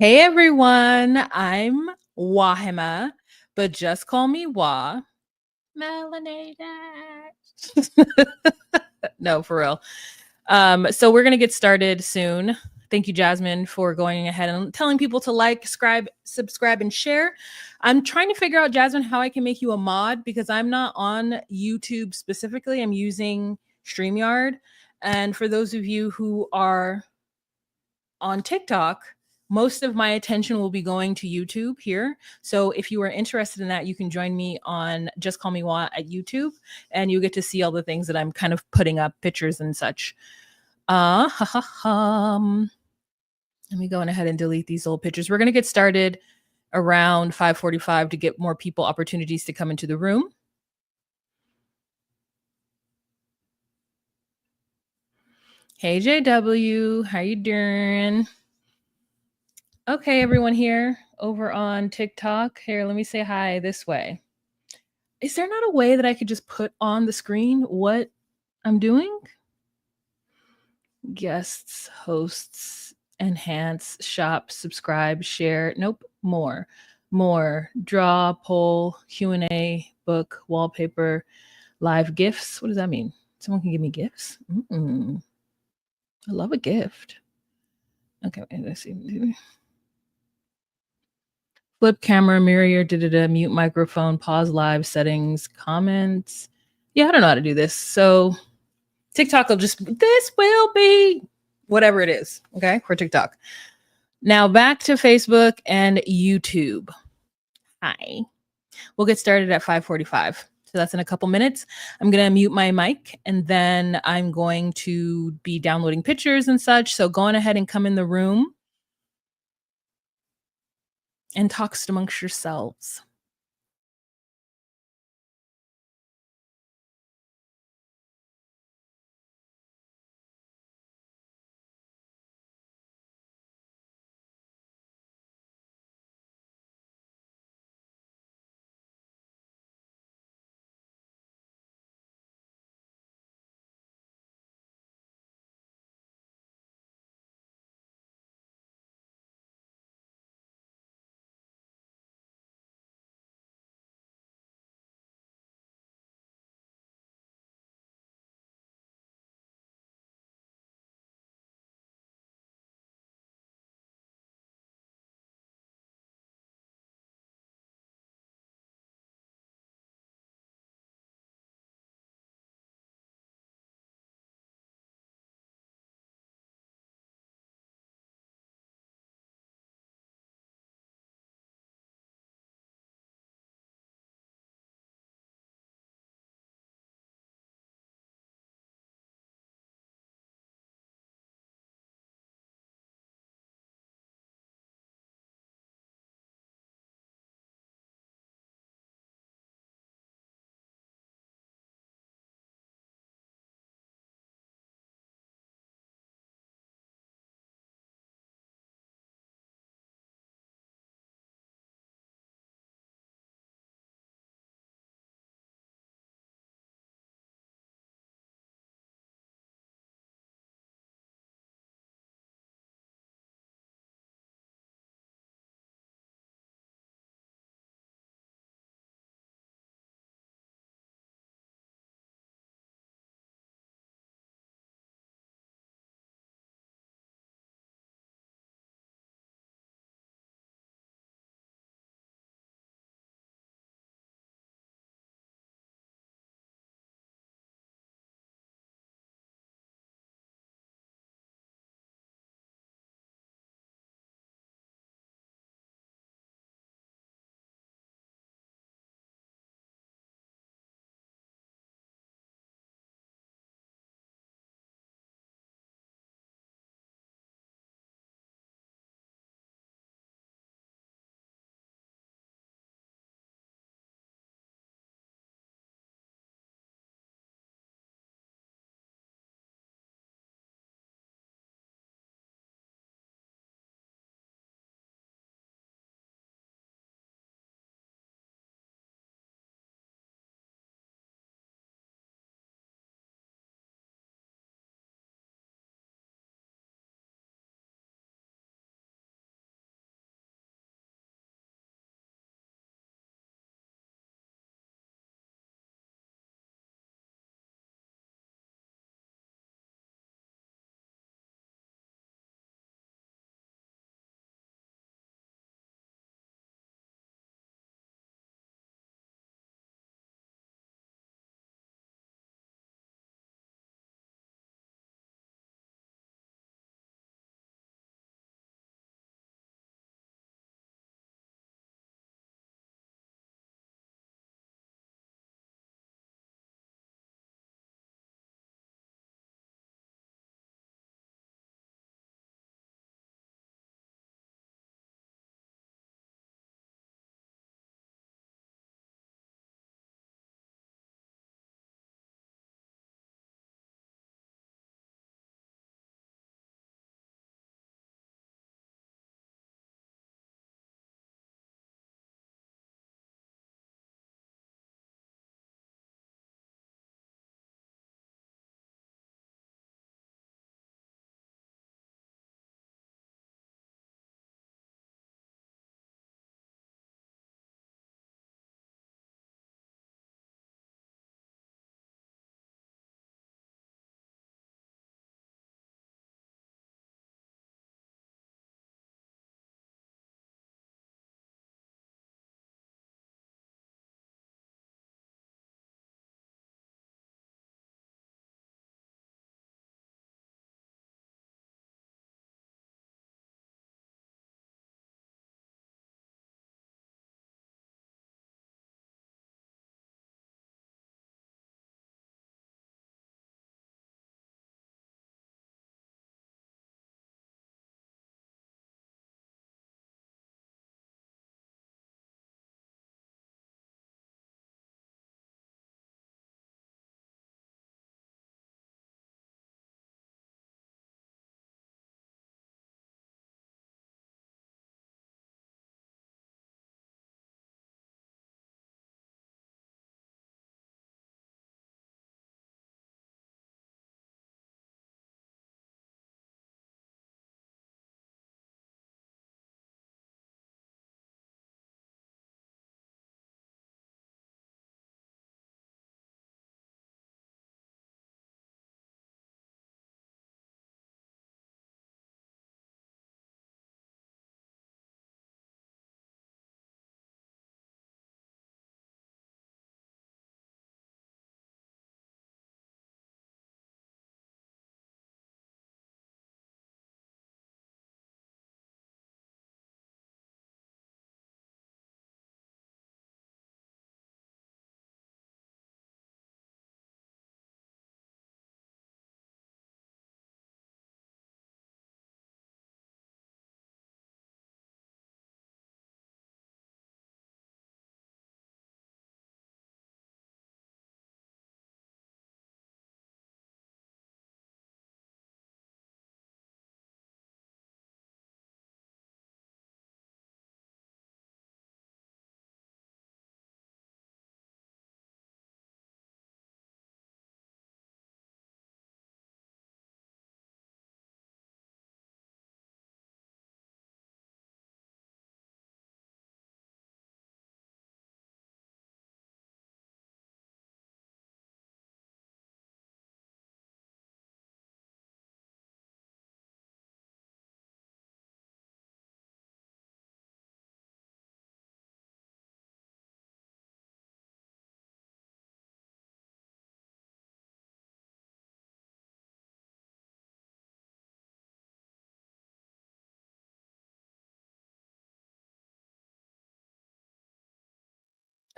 Hey everyone, I'm Wahima, but just call me Wah. Melanated. No, for real. So we're gonna get started soon. Thank you, Jasmine, for going ahead and telling people to like, subscribe, and share. I'm trying to figure out, Jasmine, how I can make you a mod because I'm not on YouTube specifically. I'm using StreamYard. And for those of you who are on TikTok, most of my attention will be going to YouTube here. So if you are interested in that, you can join me on Just Call Me Wah at YouTube, and you get to see all the things that I'm kind of putting up, pictures and such. Let me go ahead and delete these old pictures. We're going to get started around 5:45 to get more people opportunities to come into the room. Hey JW, how you doing? Okay, everyone here over on TikTok. Here, let me say hi this way. Is there not a way that I could just put on the screen what I'm doing? Guests, hosts, enhance, shop, subscribe, share. Nope, more, draw, poll, Q&A, book, wallpaper, live gifts. What does that mean? Someone can give me gifts? I love a gift. Okay, let's see. Flip camera, mirror, mute microphone, pause live settings, comments. Yeah, I don't know how to do this. So TikTok will this will be whatever it is. Okay, for TikTok. Now back to Facebook and YouTube. Hi. We'll get started at 5:45. So that's in a couple minutes. I'm going to mute my mic and then I'm going to be downloading pictures and such. So go on ahead and come in the room and talk amongst yourselves.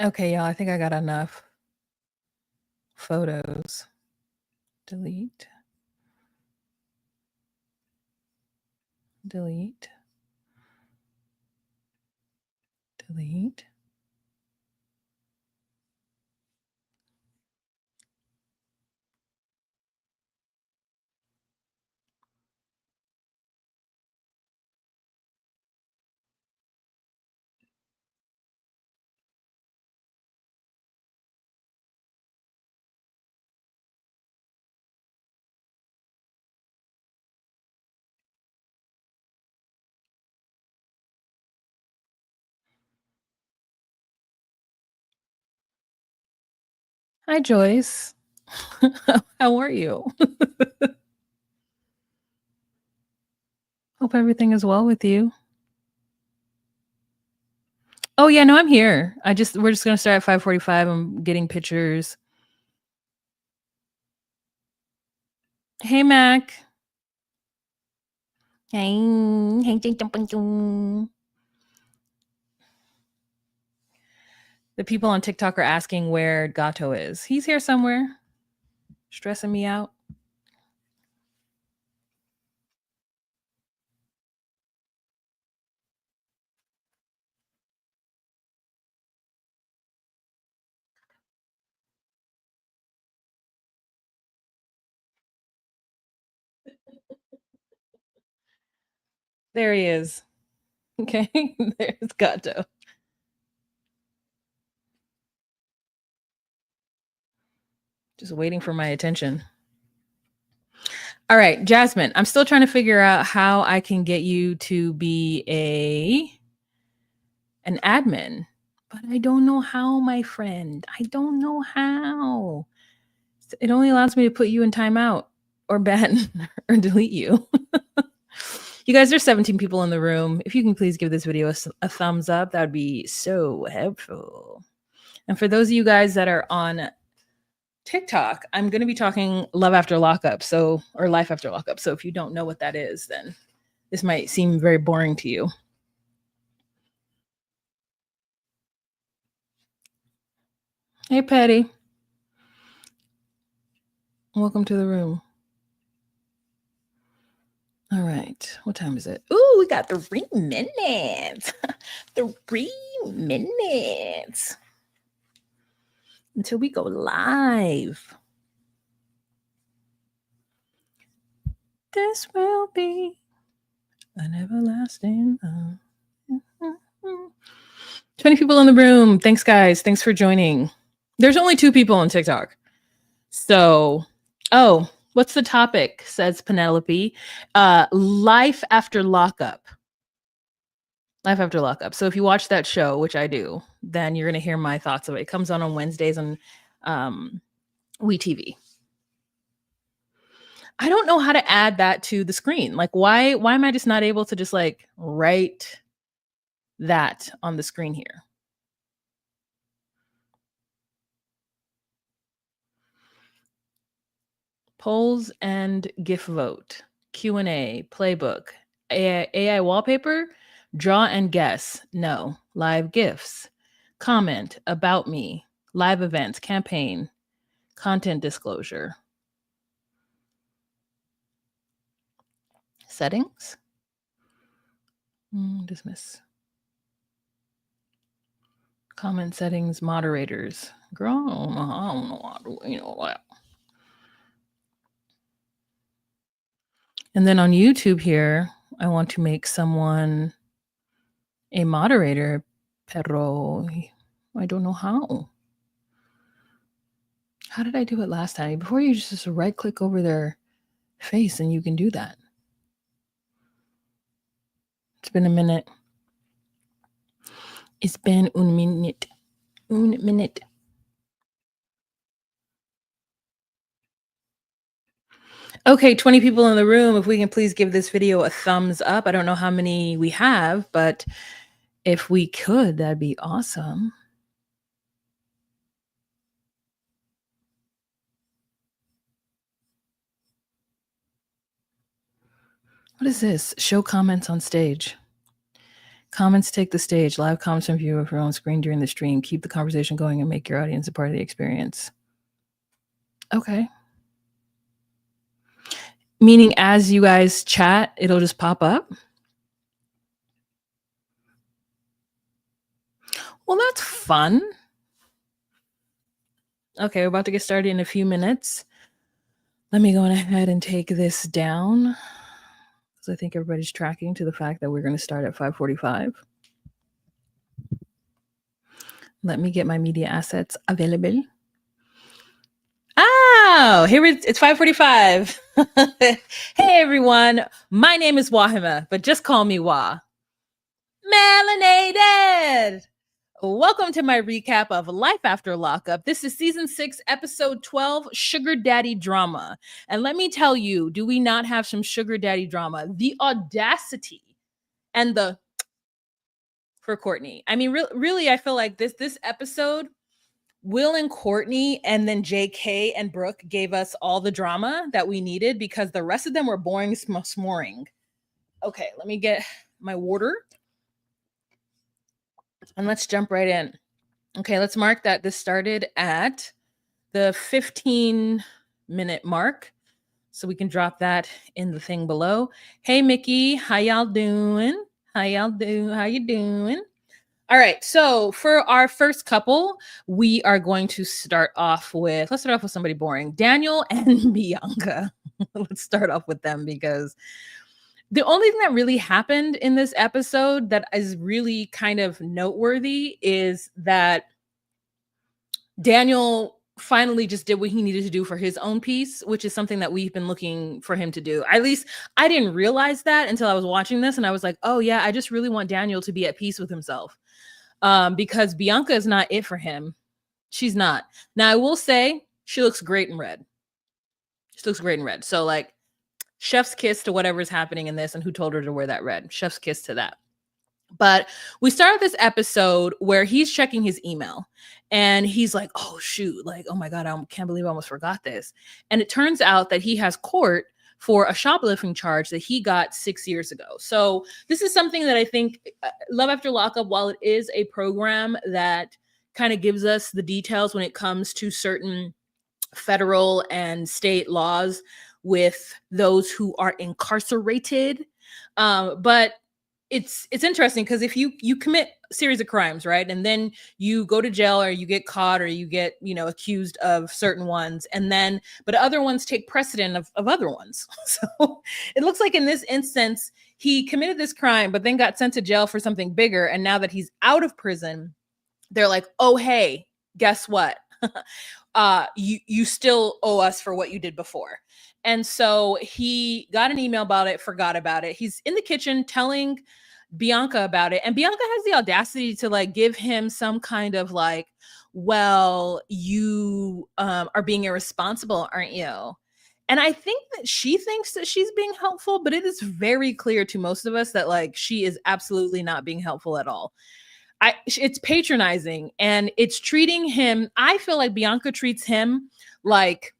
Okay, y'all, I think I got enough photos. Delete. Delete. Delete. Hi, Joyce. How are you? Hope everything is well with you. Oh yeah, no, I'm here. We're just gonna start at 5:45. I'm getting pictures. Hey Mac. Hey, hey, the people on TikTok are asking where Gato is. He's here somewhere, stressing me out. There he is. Okay, there's Gato. Just waiting for my attention. All right, Jasmine, I'm still trying to figure out how I can get you to be an admin, but I don't know how, my friend. I don't know how. It only allows me to put you in timeout or ban or delete you. You guys, there's 17 people in the room. If you can please give this video a thumbs up, that would be so helpful. And for those of you guys that are on TikTok, I'm going to be talking love after lockup, or life after lockup. So if you don't know what that is, then this might seem very boring to you. Hey, Patty. Welcome to the room. All right. What time is it? Ooh, we got 3 minutes. 3 minutes until we go live. This will be an everlasting love. 20 people in the room. Thanks, guys. Thanks for joining. There's only 2 people on TikTok. So, what's the topic? Says Penelope. Life after lockup. Life after lockup. So if you watch that show, which I do, then you're gonna hear my thoughts of it. It comes on Wednesdays on WeTV. I don't know how to add that to the screen. Like, why am I just not able to just like write that on the screen here? Polls and GIF vote, Q&A, playbook, AI wallpaper, draw and guess, no, live GIFs, comment, about me, live events, campaign, content disclosure, settings, dismiss, comment settings, moderators. Girl, I don't know how to do that. And then on YouTube here, I want to make someone a moderator, pero I don't know how. How did I do it last time? Before you just right click over their face and you can do that. It's been a minute. It's been un minute. Un minute. Okay, 20 people in the room. If we can please give this video a thumbs up. I don't know how many we have, but if we could, that'd be awesome. What is this? Show comments on stage. Comments take the stage. Live comments from viewer for on screen during the stream. Keep the conversation going and make your audience a part of the experience. Okay. Meaning as you guys chat, it'll just pop up? Well, that's fun. Okay, we're about to get started in a few minutes. Let me go ahead and take this down because I think everybody's tracking to the fact that we're going to start at 5:45. Let me get my media assets available. Oh, here it's 5:45. Hey everyone, my name is Wahima, but just call me Wah. Melanated. Welcome to my recap of Life After Lockup. This is season 6, episode 12, Sugar Daddy Drama. And let me tell you, do we not have some sugar daddy drama? The audacity and the for Courtney. I mean, really, I feel like this episode, Will and Courtney and then JK and Brooke gave us all the drama that we needed because the rest of them were boring, smoring. Okay, let me get my water. And let's jump right in. Okay, let's mark that this started at the 15-minute mark. So we can drop that in the thing below. Hey, Mickey, how y'all doing? How you doing? All right, so for our first couple, we are going to start off with, let's start off with somebody boring. Daniel and Bianca. Let's start off with them because the only thing that really happened in this episode that is really kind of noteworthy is that Daniel finally just did what he needed to do for his own peace, which is something that we've been looking for him to do. At least I didn't realize that until I was watching this and I was like, oh yeah, I just really want Daniel to be at peace with himself. Because Bianca is not it for him. She's not. Now I will say she looks great in red. She looks great in red. So like chef's kiss to whatever's happening in this and who told her to wear that red. Chef's kiss to that. But we started this episode where he's checking his email and he's like, oh, shoot, like, oh my God, I can't believe I almost forgot this. And it turns out that he has court for a shoplifting charge that he got 6 years ago. So this is something that I think Love After Lockup, while it is a program that kind of gives us the details when it comes to certain federal and state laws with those who are incarcerated. But it's interesting because if you commit a series of crimes, right, and then you go to jail or you get caught or you get accused of certain ones, and then but other ones take precedent of other ones. So it looks like in this instance he committed this crime but then got sent to jail for something bigger, and now that he's out of prison they're like, oh hey, guess what? You still owe us for what you did before. And so he got an email about it, forgot about it. He's in the kitchen telling Bianca about it, and Bianca has the audacity to like give him some kind of like, well, you are being irresponsible, aren't you? And I think that she thinks that she's being helpful, but it is very clear to most of us that like she is absolutely not being helpful at all. It's patronizing and it's treating him. I feel like Bianca treats him like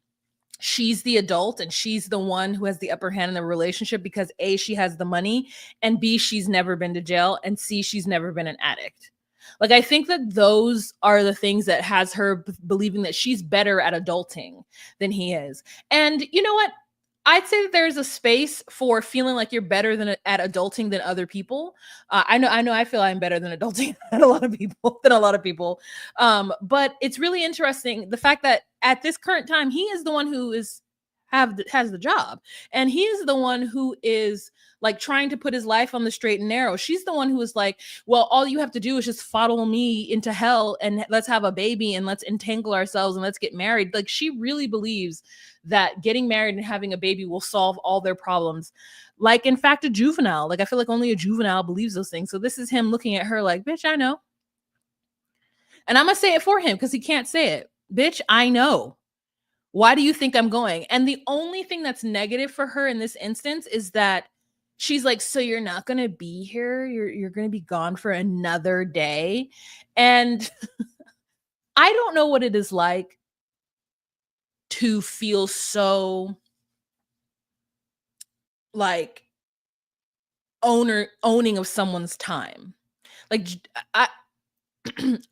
she's the adult and she's the one who has the upper hand in the relationship because A, she has the money, and B, she's never been to jail, and C, she's never been an addict. Like, I think that those are the things that has her believing that she's better at adulting than he is. And you know what? I'd say that there's a space for feeling like you're better than at adulting than other people. I know. I feel I'm better than adulting than a lot of people. But it's really interesting the fact that at this current time, he is the one who has the job, and he is the one who is like trying to put his life on the straight and narrow. She's the one who is like, well, all you have to do is just follow me into hell and let's have a baby and let's entangle ourselves and let's get married. Like, she really believes that getting married and having a baby will solve all their problems. Like, in fact, a juvenile. Like, I feel like only a juvenile believes those things. So this is him looking at her like, bitch, I know. And I'm going to say it for him because he can't say it. Bitch, I know. Why do you think I'm going? And the only thing that's negative for her in this instance is that she's like, so you're not going to be here? You're going to be gone for another day? And I don't know what it is like to feel so like owning of someone's time. Like I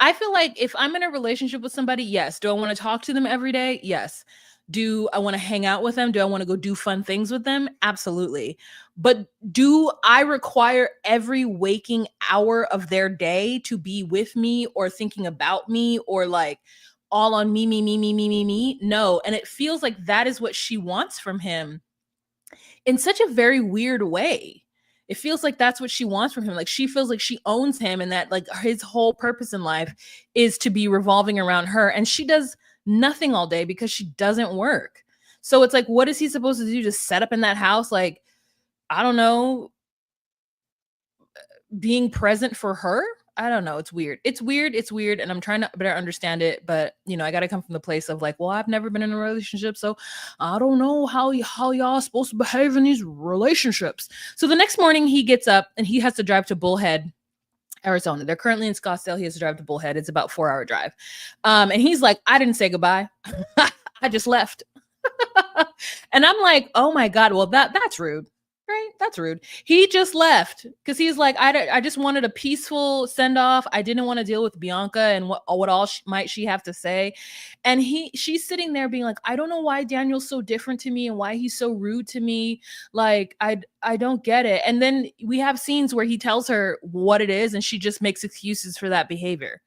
I feel like if I'm in a relationship with somebody, yes. Do I want to talk to them every day? Yes. Do I want to hang out with them? Do I want to go do fun things with them? Absolutely. But do I require every waking hour of their day to be with me or thinking about me or like all on me, me, me, me, me, me, me? No. And it feels like that is what she wants from him in such a very weird way. It feels like that's what she wants from him. Like she feels like she owns him and that like his whole purpose in life is to be revolving around her. And she does nothing all day because she doesn't work. So it's like, what is he supposed to do? Just set up in that house? Like, I don't know, being present for her. I don't know. It's weird. It's weird. It's weird. And I'm trying to better understand it. But, you know, I got to come from the place of like, well, I've never been in a relationship. So I don't know how y'all are supposed to behave in these relationships. So the next morning he gets up and he has to drive to Bullhead, Arizona. They're currently in Scottsdale. He has to drive to Bullhead. It's about 4-hour drive. And he's like, I didn't say goodbye. I just left. And I'm like, oh my God, well, that's rude. Right? That's rude. He just left because he's like, I just wanted a peaceful send off. I didn't want to deal with Bianca and what all might she have to say. And she's sitting there being like, I don't know why Daniel's so different to me and why he's so rude to me. Like, I don't get it. And then we have scenes where he tells her what it is and she just makes excuses for that behavior.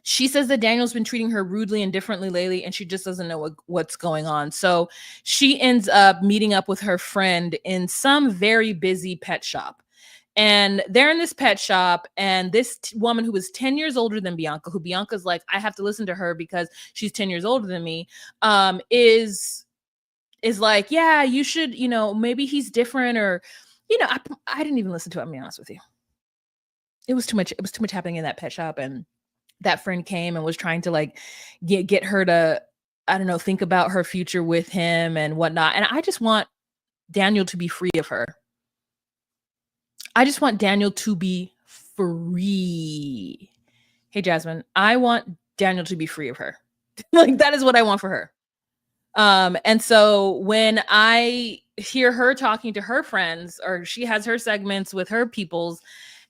She says that Daniel's been treating her rudely and differently lately, and she just doesn't know what's going on. So she ends up meeting up with her friend in some very busy pet shop. And they're in this pet shop, and this woman who is 10 years older than Bianca, who Bianca's like, I have to listen to her because she's 10 years older than me, is like, yeah, you should, you know, maybe he's different, or, you know, I didn't even listen to it. I'm gonna be honest with you. It was too much. It was too much happening in that pet shop, and that friend came and was trying to like get her to, I don't know, think about her future with him and whatnot. And I just want Daniel to be free of her. I just want Daniel to be free. Hey, Jasmine, I want Daniel to be free of her. Like that is what I want for her. And so when I hear her talking to her friends, or she has her segments with her peoples,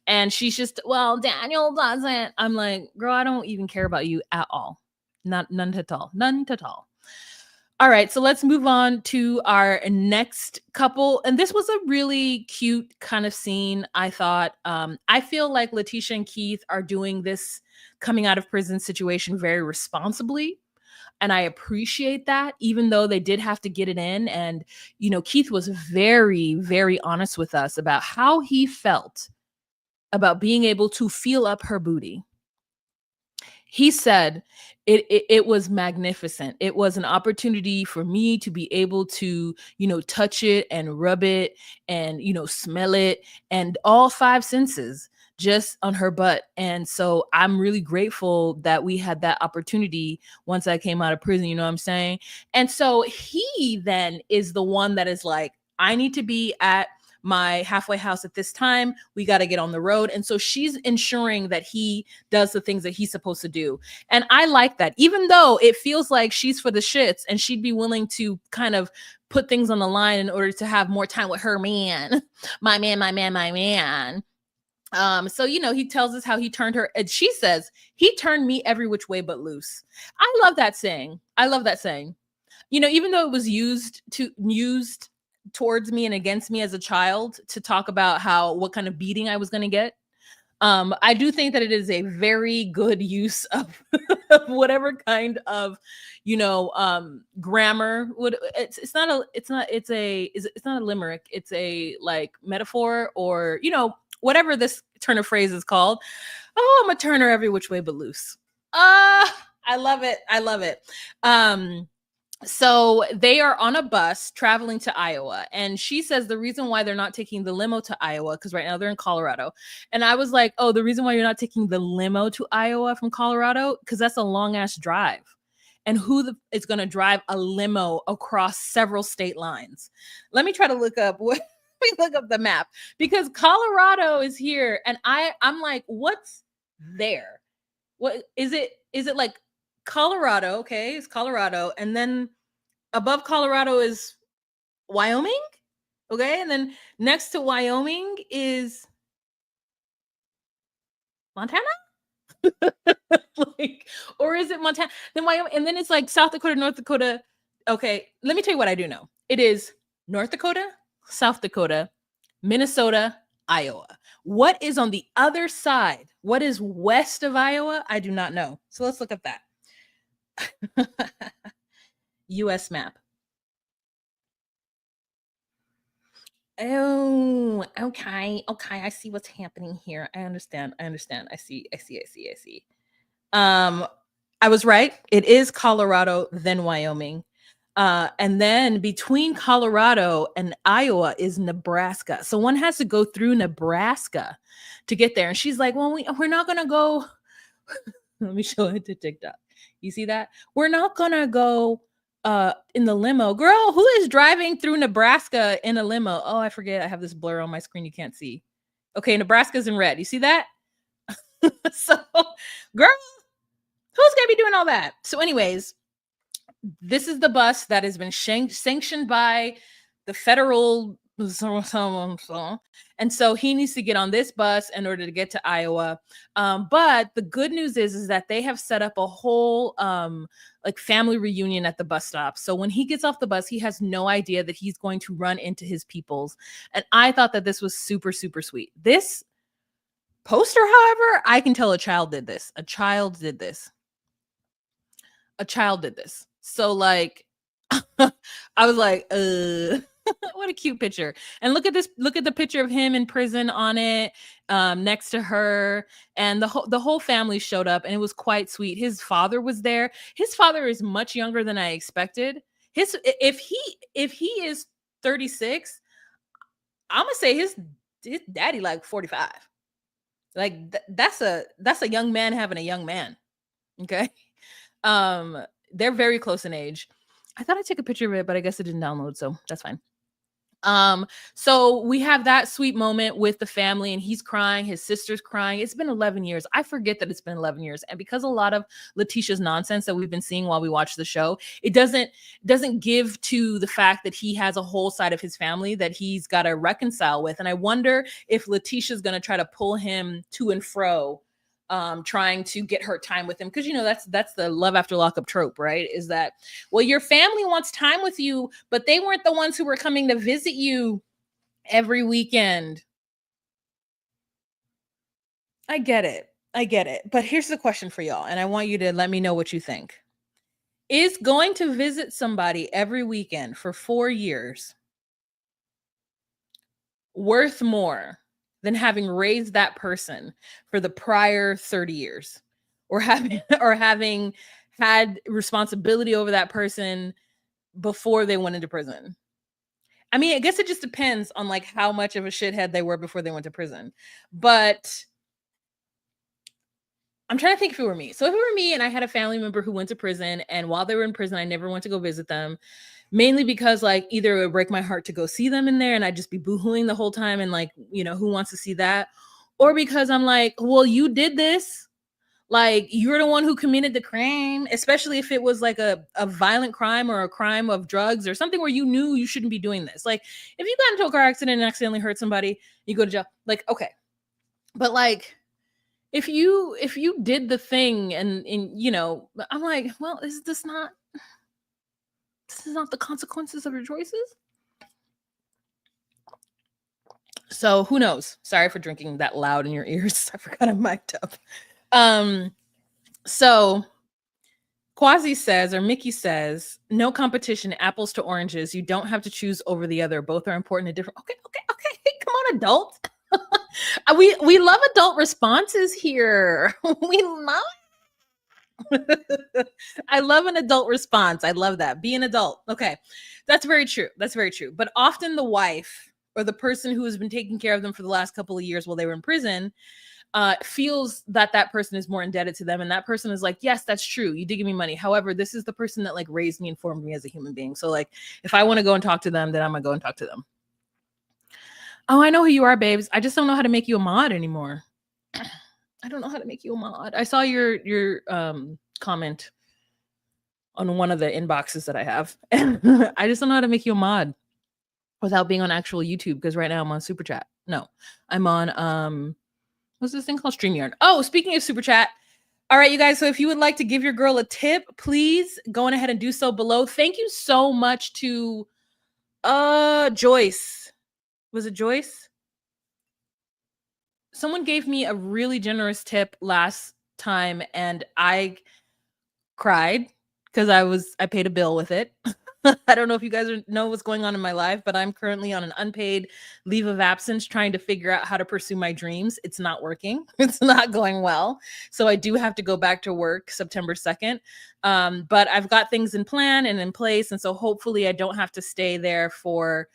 and she's just, well, Daniel doesn't. I'm like, girl, I don't even care about you at all. None at all. None at all. All right, so let's move on to our next couple. And this was a really cute kind of scene, I thought. I feel like Leticia and Keith are doing this coming out of prison situation very responsibly. And I appreciate that, even though they did have to get it in. And, you know, Keith was very, very honest with us about how he felt about being able to feel up her booty. He said it was magnificent. It was an opportunity for me to be able to, you know, touch it and rub it and, you know, smell it, and all 5 senses just on her butt. And so I'm really grateful that we had that opportunity once I came out of prison, you know what I'm saying? And so he then is the one that is like, I need to be at my halfway house at this time. We got to get on the road. And so she's ensuring that he does the things that he's supposed to do. And I like that, even though it feels like she's for the shits and she'd be willing to kind of put things on the line in order to have more time with her man, my man, my man, my man. So, you know, he tells us how he turned her, and she says, he turned me every which way but loose. I love that saying. I love that saying. You know, even though it was used towards me and against me as a child to talk about what kind of beating I was going to get. I do think that it is a very good use of, of whatever kind of, you know, grammar would. It's not a limerick. It's a like metaphor, or, you know, whatever this turn of phrase is called. Oh, I'm a turner every which way but loose. I love it. I love it. So they are on a bus traveling to Iowa, and she says the reason why they're not taking the limo to Iowa, because right now they're in Colorado. And I was like, oh, the reason why you're not taking the limo to Iowa from Colorado, because that's a long ass drive. And who is going to drive a limo across several state lines? Let me try to look up what. Let me look up the map, because Colorado is here, and I'm like, what's there? What is it? Is it like Colorado? Okay, it's Colorado, and then above Colorado is Wyoming. Okay, and then next to Wyoming is Montana? Like, or is it Montana? Then Wyoming, and then it's like South Dakota, North Dakota. Okay, let me tell you what I do know. It is North Dakota, South Dakota, Minnesota, Iowa. What is on the other side? What is west of Iowa? I do not know. So let's look up that. US map. Oh, okay. Okay, I see what's happening here. I understand. I see. Um, I was right. It is Colorado, then Wyoming. And then between Colorado and Iowa is Nebraska. So one has to go through Nebraska to get there. And she's like, well, we're not going to go. Let me show it to TikTok. You see that? We're not going to go in the limo. Girl, who is driving through Nebraska in a limo? Oh, I forget. I have this blur on my screen. You can't see. Okay, Nebraska's in red. You see that? So, girl, who's going to be doing all that? So, anyways, this is the bus that has been sanctioned by the federal. And so he needs to get on this bus in order to get to Iowa. But the good news is that they have set up a whole like family reunion at the bus stop. So when he gets off the bus, he has no idea that he's going to run into his peoples. And I thought that this was super, super sweet. This poster, however, I can tell a child did this. A child did this. So like, I was like, what a cute picture. And look at this, look at the picture of him in prison on it, next to her. And the whole family showed up, and it was quite sweet. His father was there. His father is much younger than I expected. If he is 36, I'm gonna say his daddy like 45. Like that's a young man having a young man. Okay. They're very close in age. I thought I'd take a picture of it, but I guess it didn't download, so that's fine. So we have that sweet moment with the family, and he's crying, his sister's crying. It's been 11 years. I forget that it's been 11 years. And because a lot of Leticia's nonsense that we've been seeing while we watch the show, it doesn't give to the fact that he has a whole side of his family that he's got to reconcile with. And I wonder if Leticia's going to try to pull him to and fro, trying to get her time with him, because that's the love after lockup trope, right? Is that, well, your family wants time with you, but they weren't the ones who were coming to visit you every weekend. I get it, but here's the question for y'all, and I want you to let me know what you think. Is going to visit somebody every weekend for 4 years worth more than having raised that person for the prior 30 years, or having had responsibility over that person before they went into prison? I mean, I guess it just depends on like how much of a shithead they were before they went to prison. But I'm trying to think if it were me. So if it were me and I had a family member who went to prison, and while they were in prison, I never went to go visit them, mainly because like either it would break my heart to go see them in there and I'd just be boohooing the whole time, and like, who wants to see that? Or because I'm like, well, you did this. Like, you're the one who committed the crime, especially if it was like a violent crime or a crime of drugs or something where you knew you shouldn't be doing this. Like, if you got into a car accident and accidentally hurt somebody, you go to jail. Like, okay. But like, if you did the thing and I'm like, well, this is not the consequences of your choices. So who knows? Sorry for drinking that loud in your ears. I forgot I'm mic'd up. So Quasi says, or Mickey says, no competition, apples to oranges. You don't have to choose over the other. Both are important and different. Okay. Come on, adults. we love adult responses here. We love I love an adult response. I love that. Be an adult. Okay. That's very true. But often the wife or the person who has been taking care of them for the last couple of years while they were in prison feels that person is more indebted to them. And that person is like, yes, that's true. You did give me money. However, this is the person that like raised me and formed me as a human being. So like, if I want to go and talk to them, then I'm going to go and talk to them. Oh, I know who you are, babes. I just don't know how to make you a mod anymore. I don't know how to make you a mod. I saw your comment on one of the inboxes that I have. And I just don't know how to make you a mod without being on actual YouTube, because right now I'm on Super Chat. No, I'm on What's this thing called? StreamYard. Oh, speaking of super chat. All right, you guys. So if you would like to give your girl a tip, please go on ahead and do so below. Thank you so much to Joyce. Was it Joyce? Someone gave me a really generous tip last time and I cried because I paid a bill with it. I don't know if you guys know what's going on in my life, but I'm currently on an unpaid leave of absence trying to figure out how to pursue my dreams. It's not working. It's not going well. So I do have to go back to work September 2nd. But I've got things in plan and in place. And so hopefully I don't have to stay there for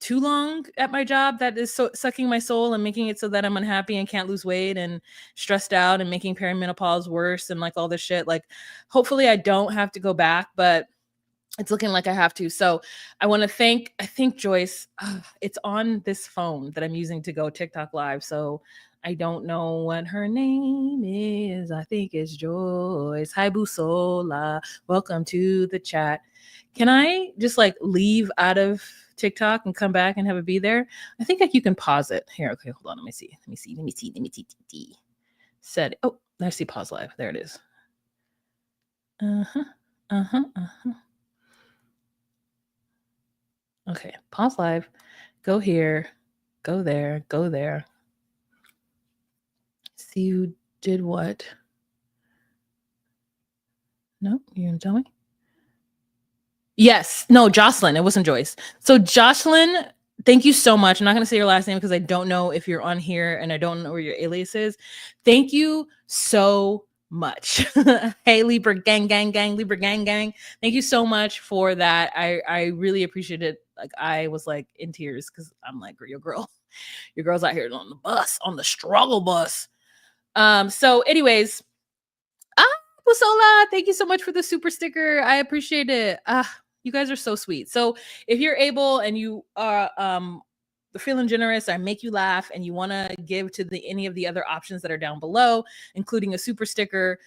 too long at my job that is sucking my soul and making it so that I'm unhappy and can't lose weight and stressed out and making perimenopause worse and like all this shit. Like, hopefully I don't have to go back, but it's looking like I have to. So I want to I think Joyce, it's on this phone that I'm using to go TikTok live. So I don't know what her name is. I think it's Joyce. Hi, Busola. Welcome to the chat. Can I just like leave out of TikTok and come back and have it be there? I think like you can pause it. Here, okay, hold on. Let me see. Said, oh, I see pause live. There it is. Okay, pause live. Go here. Go there. Go there. See who did what. No, you're gonna tell me? Yes. No, Jocelyn. It wasn't Joyce. So Jocelyn, thank you so much. I'm not going to say your last name because I don't know if you're on here and I don't know where your alias is. Thank you so much. Hey, Libra gang, Libra gang. Thank you so much for that. I really appreciate it. Like, I was like in tears because I'm like, your girl's out here on the bus, on the struggle bus. So anyways, Busola, thank you so much for the super sticker. I appreciate it. You guys are so sweet. So if you're able and you are feeling generous, I make you laugh, and you want to give to any of the other options that are down below, including a super sticker,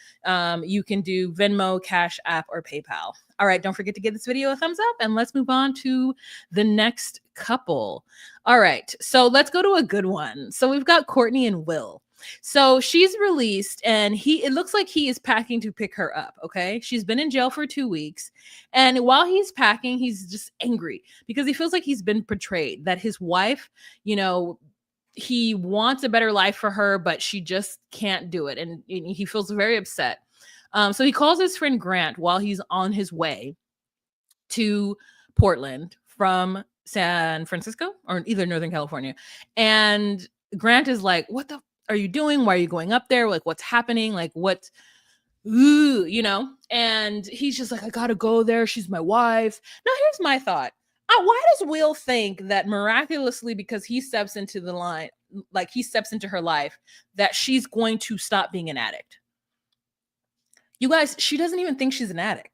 you can do Venmo, Cash App, or PayPal. All right, don't forget to give this video a thumbs up, and let's move on to the next couple. All right, so let's go to a good one. So we've got Courtney and Will. So she's released, and it looks like he is packing to pick her up. Okay. She's been in jail for 2 weeks. And while he's packing, he's just angry because he feels like he's been betrayed, that his wife, he wants a better life for her, but she just can't do it. And he feels very upset. So he calls his friend Grant while he's on his way to Portland from San Francisco or either Northern California. And Grant is like, what the are you doing? Why are you going up there? Like, what's happening? Like, what? And he's just like, I gotta go there. She's my wife. Now, here's my thought. Why does Will think that miraculously, because he steps into the line, like he steps into her life, that she's going to stop being an addict? You guys, she doesn't even think she's an addict.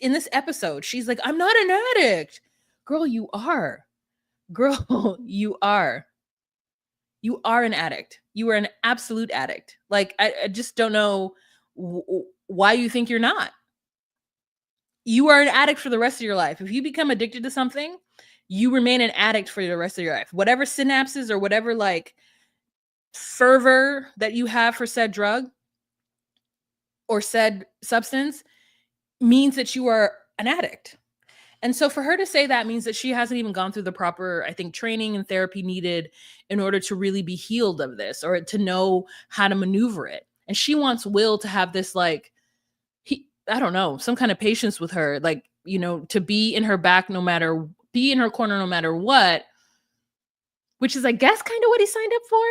In this episode, she's like, I'm not an addict. Girl, you are. Girl, you are. You are an addict. You are an absolute addict. Like, I just don't know why you think you're not. You are an addict for the rest of your life. If you become addicted to something, you remain an addict for the rest of your life. Whatever synapses or whatever like fervor that you have for said drug or said substance means that you are an addict. And so for her to say that means that she hasn't even gone through the proper, I think, training and therapy needed in order to really be healed of this or to know how to maneuver it. And she wants Will to have this, like, I don't know, some kind of patience with her, like, to be in her back be in her corner no matter what, which is, I guess, kind of what he signed up for.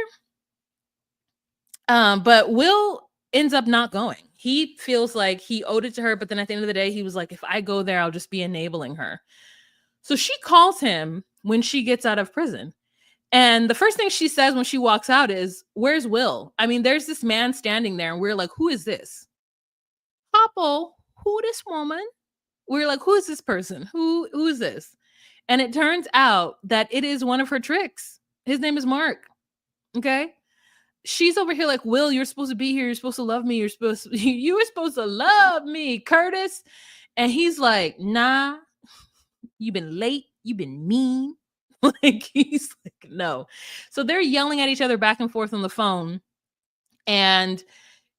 But Will ends up not going. He feels like he owed it to her, but then at the end of the day, he was like, if I go there, I'll just be enabling her. So she calls him when she gets out of prison. And the first thing she says when she walks out is, where's Will? I mean, there's this man standing there, and we're like, who is this? Papa, who this woman? We're like, who is this person? Who is this? And it turns out that it is one of her tricks. His name is Mark. Okay. She's over here like, Will, you're supposed to be here. You're supposed to love me. You were supposed to love me, Curtis. And he's like, nah, you've been late. You've been mean. Like, he's like, no. So they're yelling at each other back and forth on the phone. And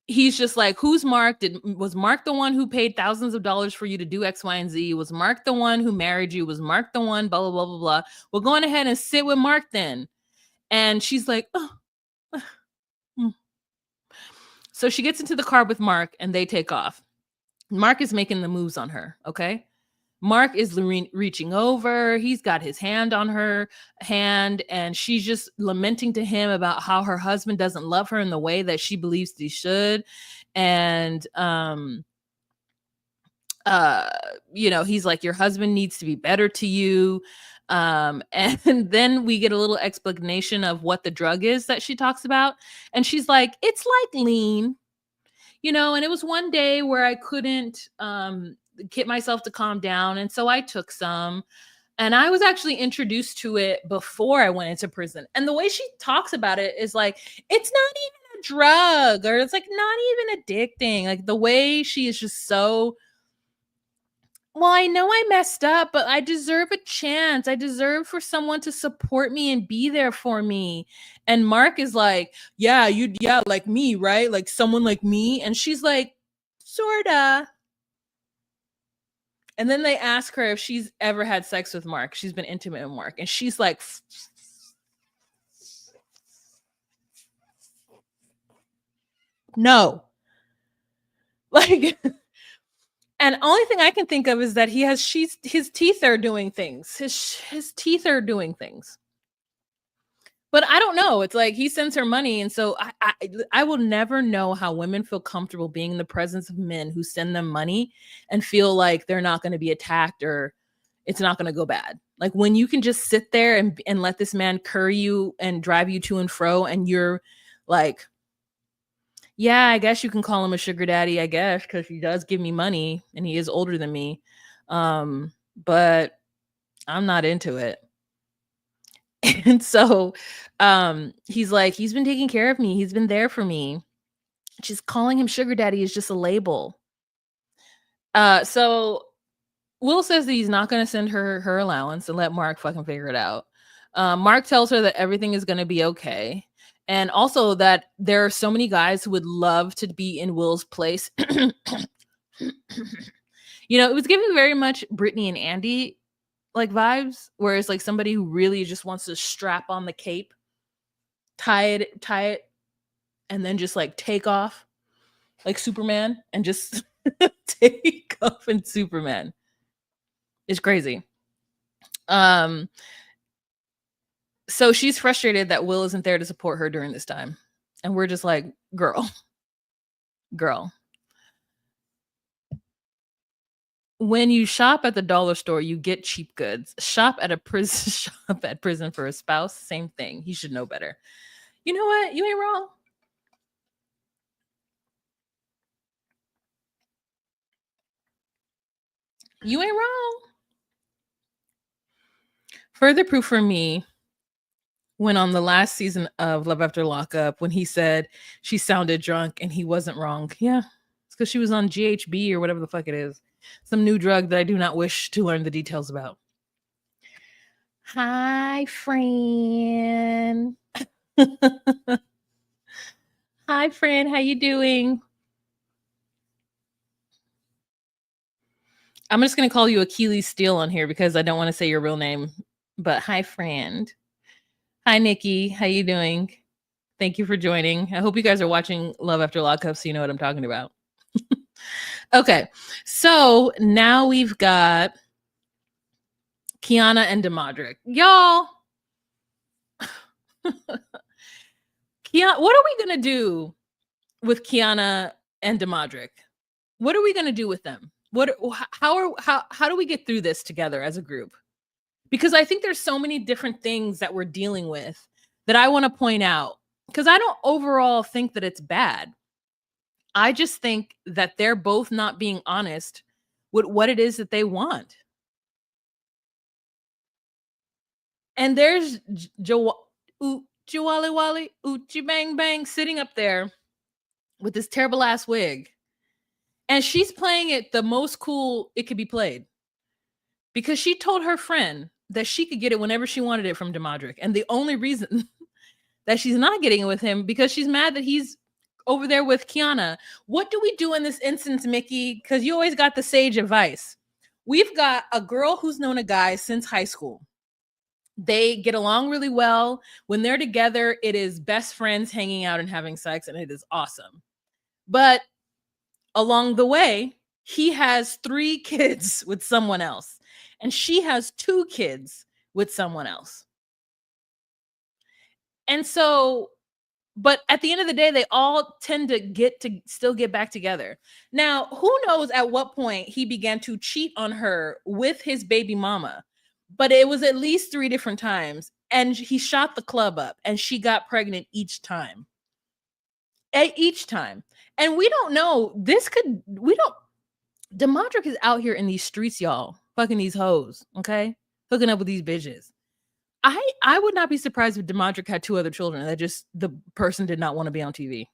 he's just like, who's Mark? Was Mark the one who paid thousands of dollars for you to do X, Y, and Z? Was Mark the one who married you? Was Mark the one? Blah, blah, blah, blah, blah. Well, go on ahead and sit with Mark then. And she's like, oh. So she gets into the car with Mark and they take off. Mark is making the moves on her. Okay. Mark is reaching over. He's got his hand on her hand, and she's just lamenting to him about how her husband doesn't love her in the way that she believes he should. And, he's like, your husband needs to be better to you. And then we get a little explanation of what the drug is that she talks about. And she's like, it's like lean, and it was one day where I couldn't, get myself to calm down. And so I took some, and I was actually introduced to it before I went into prison. And the way she talks about it is like, it's not even a drug, or it's like not even addicting. Like the way she is just so, well, I know I messed up, but I deserve a chance. I deserve for someone to support me and be there for me. And Mark is like, yeah, like me, right? Like someone like me. And she's like, sorta. And then they ask her if she's ever had sex with Mark. She's been intimate with Mark. And she's like, no. Like, and only thing I can think of is that his teeth are doing things. His teeth are doing things. But I don't know. It's like he sends her money. And so I will never know how women feel comfortable being in the presence of men who send them money and feel like they're not going to be attacked or it's not going to go bad. Like when you can just sit there and let this man curry you and drive you to and fro, and you're like, yeah, I guess you can call him a sugar daddy, I guess, because he does give me money and he is older than me. But I'm not into it. And so he's like, he's been taking care of me. He's been there for me. Just calling him sugar daddy is just a label. So Will says that he's not going to send her allowance and let Mark fucking figure it out. Mark tells her that everything is going to be okay. And also that there are so many guys who would love to be in Will's place. It was giving very much Brittany and Andy like vibes, where it's like somebody who really just wants to strap on the cape, tie it, and then just like take off like Superman and just take off in Superman. It's crazy. So she's frustrated that Will isn't there to support her during this time. And we're just like, girl. When you shop at the dollar store, you get cheap goods. Shop at prison for a spouse, same thing. He should know better. You know what? You ain't wrong. You ain't wrong. Further proof for me, when on the last season of Love After Lockup, when he said she sounded drunk and he wasn't wrong. Yeah, it's because she was on GHB or whatever the fuck it is. Some new drug that I do not wish to learn the details about. Hi, friend. Hi, friend. How you doing? I'm just going to call you Achilles Steel on here because I don't want to say your real name. But hi, friend. Hi, Nikki. How you doing? Thank you for joining. I hope you guys are watching Love After Lockup so you know what I'm talking about. Okay, so now we've got Kiana and Deodric. Y'all, Kiana, what are we going to do with Kiana and Deodric? What are we going to do with them? How do we get through this together as a group? Because I think there's so many different things that we're dealing with that I want to point out, because I don't overall think that it's bad. I just think that they're both not being honest with what it is that they want. And there's Jawali Wally, Uchi Bang Bang sitting up there with this terrible ass wig. And she's playing it the most cool it could be played. Because she told her friend that she could get it whenever she wanted it from Deodric. And the only reason that she's not getting it with him because she's mad that he's over there with Kiana. What do we do in this instance, Mickey? Because you always got the sage advice. We've got a girl who's known a guy since high school. They get along really well. When they're together, it is best friends hanging out and having sex, and it is awesome. But along the way, he has 3 kids with someone else, and she has 2 kids with someone else. And so, but at the end of the day, they all tend to still get back together. Now, who knows at what point he began to cheat on her with his baby mama, but it was at least 3 different times. And he shot the club up and she got pregnant each time. Each time. And we don't know, Deodric is out here in these streets, y'all, fucking these hoes, okay? Hooking up with these bitches. I would not be surprised if Deodric had 2 other children that just the person did not want to be on TV.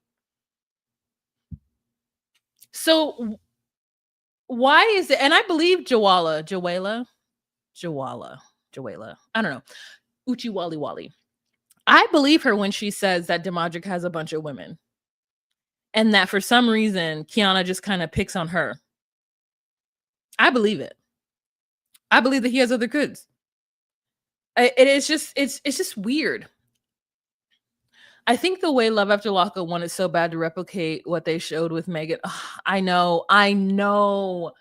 So why is it? And I believe Jawala, I don't know. Uchi Wally Wally. I believe her when she says that Deodric has a bunch of women. And that for some reason, Kiana just kind of picks on her. I believe it. I believe that he has other kids. It's just weird. I think the way Love After Lockup wanted so bad to replicate what they showed with Megan. I know.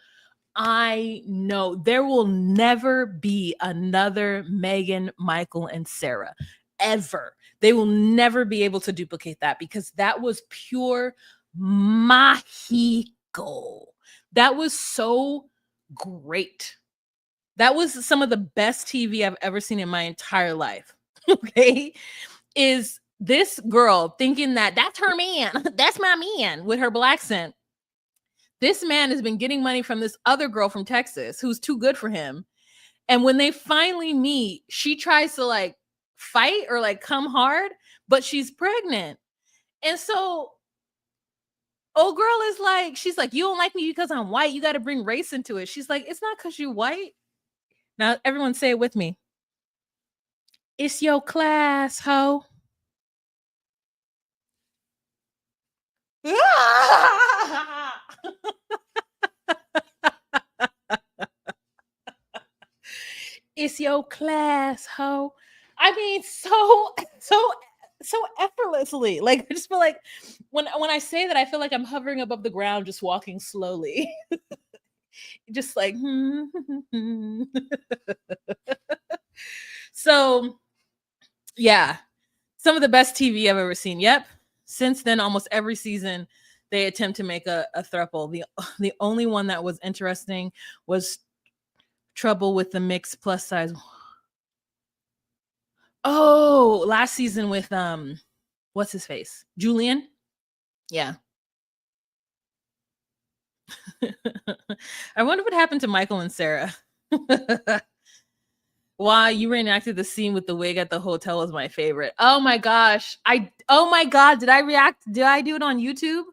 There will never be another Megan, Michael, and Sarah ever. They will never be able to duplicate that because that was pure Mexico. That was so great. That was some of the best TV I've ever seen in my entire life. Okay. Is this girl thinking that that's her man, that's my man with her black accent. This man has been getting money from this other girl from Texas who's too good for him. And when they finally meet, she tries to like fight or like come hard, but she's pregnant. And so old girl is like, she's like, you don't like me because I'm white. You got to bring race into it. She's like, it's not because you're white. Now, everyone say it with me. It's your class, ho. It's your class, ho. I mean, so effortlessly. Like, I just feel like when I say that, I feel like I'm hovering above the ground, just walking slowly. Just like, So, yeah, some of the best TV I've ever seen. Yep. Since then, almost every season, they attempt to make a throuple. The only one that was interesting was Trouble with the Mixed Plus Size. Oh, last season with what's his face? Julian? Yeah. I wonder what happened to Michael and Sarah. Why you reenacted the scene with the wig at the hotel was my favorite. Oh my gosh. Oh my God. Did I react? Did I do it on YouTube?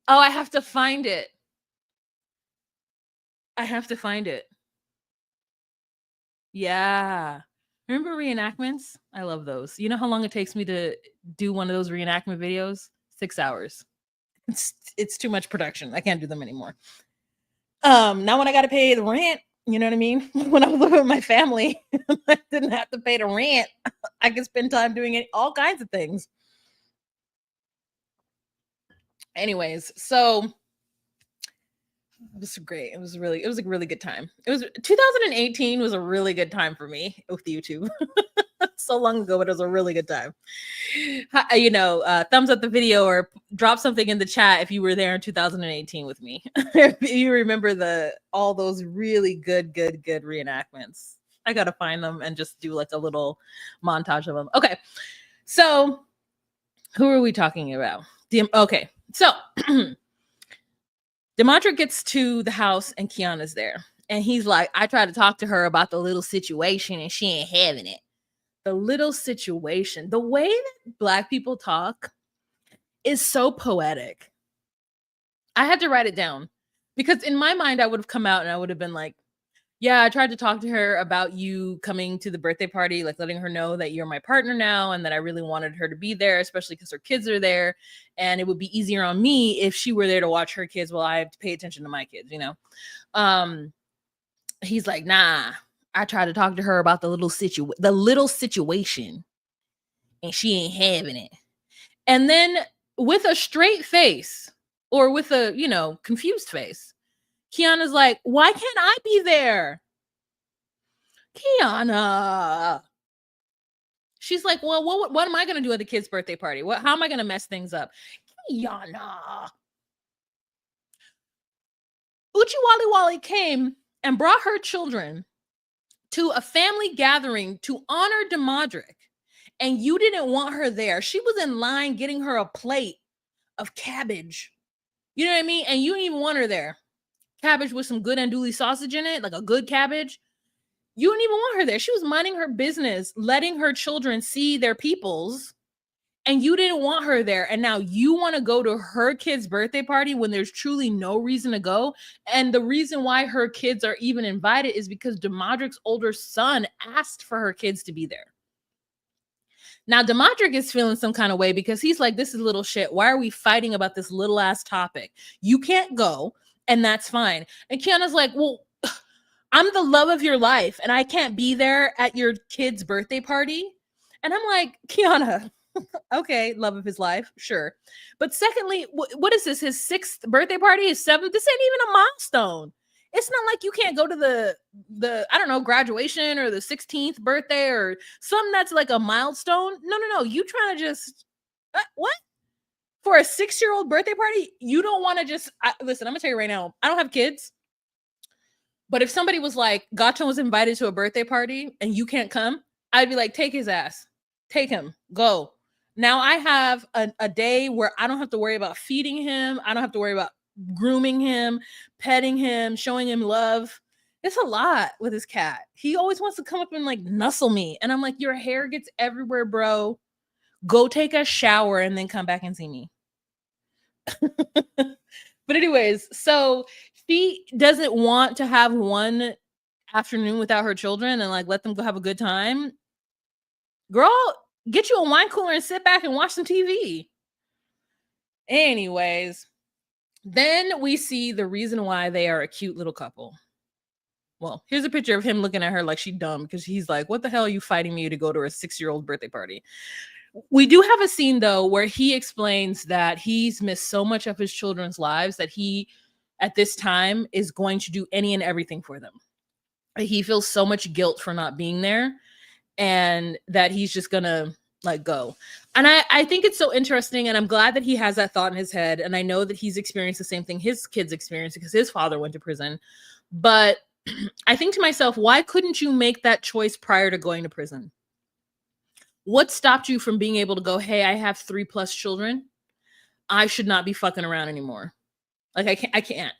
Oh, I have to find it. Yeah. Remember reenactments? I love those. You know how long it takes me to do one of those reenactment videos? 6 hours. It's too much production. I can't do them anymore. Now when I got to pay the rent, you know what I mean? When I was living with my family, I didn't have to pay the rent. I could spend time doing all kinds of things. Anyways, so it was great. It was a really good time. 2018 was a really good time for me with YouTube. So long ago, but it was a really good time. Thumbs up the video or drop something in the chat if you were there in 2018 with me. If you remember all those really good reenactments. I gotta find them and just do like a little montage of them. Okay, so who are we talking about? Okay, so Deodric gets to the house and Kiana's there. And he's like, I tried to talk to her about the little situation and she ain't having it. The little situation. The way that Black people talk is so poetic. I had to write it down because in my mind, I would have come out and I would have been like, Yeah, I tried to talk to her about you coming to the birthday party, like letting her know that you're my partner now and that I really wanted her to be there, especially because her kids are there. And it would be easier on me if she were there to watch her kids while I have to pay attention to my kids, you know? Um, he's like, nah, I tried to talk to her about the little situation, and she ain't having it. And then with a straight face or with a, confused face, Kiana's like, why can't I be there? Kiana. She's like, well, what am I going to do at the kid's birthday party? How am I going to mess things up? Kiana. Wally came and brought her children to a family gathering to honor Deodric, and you didn't want her there. She was in line getting her a plate of cabbage. You know what I mean? And you didn't even want her there. Cabbage with some good andouille sausage in it, like a good cabbage. You didn't even want her there. She was minding her business, letting her children see their peoples, and you didn't want her there. And now you want to go to her kid's birthday party when there's truly no reason to go. And the reason why her kids are even invited is because Deodric's older son asked for her kids to be there. Now, Deodric is feeling some kind of way because he's like, this is little shit. Why are we fighting about this little ass topic? You can't go, and that's fine. And Kiana's like, well, I'm the love of your life, and I can't be there at your kid's birthday party. And I'm like, Kiana, okay, love of his life, sure. But secondly, what is this? His 6th birthday party? His 7th? This ain't even a milestone. It's not like you can't go to the I don't know, graduation or the 16th birthday or something that's like a milestone. No. You trying to just what? For a 6-year-old birthday party? You don't want to just listen, I'm gonna tell you right now, I don't have kids. But if somebody was like, Gotcha was invited to a birthday party and you can't come, I'd be like, take his ass. Take him. Go. Now I have a day where I don't have to worry about feeding him. I don't have to worry about grooming him, petting him, showing him love. It's a lot with his cat. He always wants to come up and like nuzzle me. And I'm like, your hair gets everywhere, bro. Go take a shower and then come back and see me. But anyways, so she doesn't want to have one afternoon without her children and like let them go have a good time. Girl, get you a wine cooler and sit back and watch some TV. Anyways, then we see the reason why they are a cute little couple. Well, here's a picture of him looking at her like she's dumb because he's like, what the hell are you fighting me to go to a 6-year-old birthday party? We do have a scene, though, where he explains that he's missed so much of his children's lives that he, at this time, is going to do any and everything for them. He feels so much guilt for not being there and that he's just going to like go. And I think it's so interesting. And I'm glad that he has that thought in his head. And I know that he's experienced the same thing his kids experienced because his father went to prison. But I think to myself, why couldn't you make that choice prior to going to prison? What stopped you from being able to go, hey, I have 3+ children. I should not be fucking around anymore. Like I can't.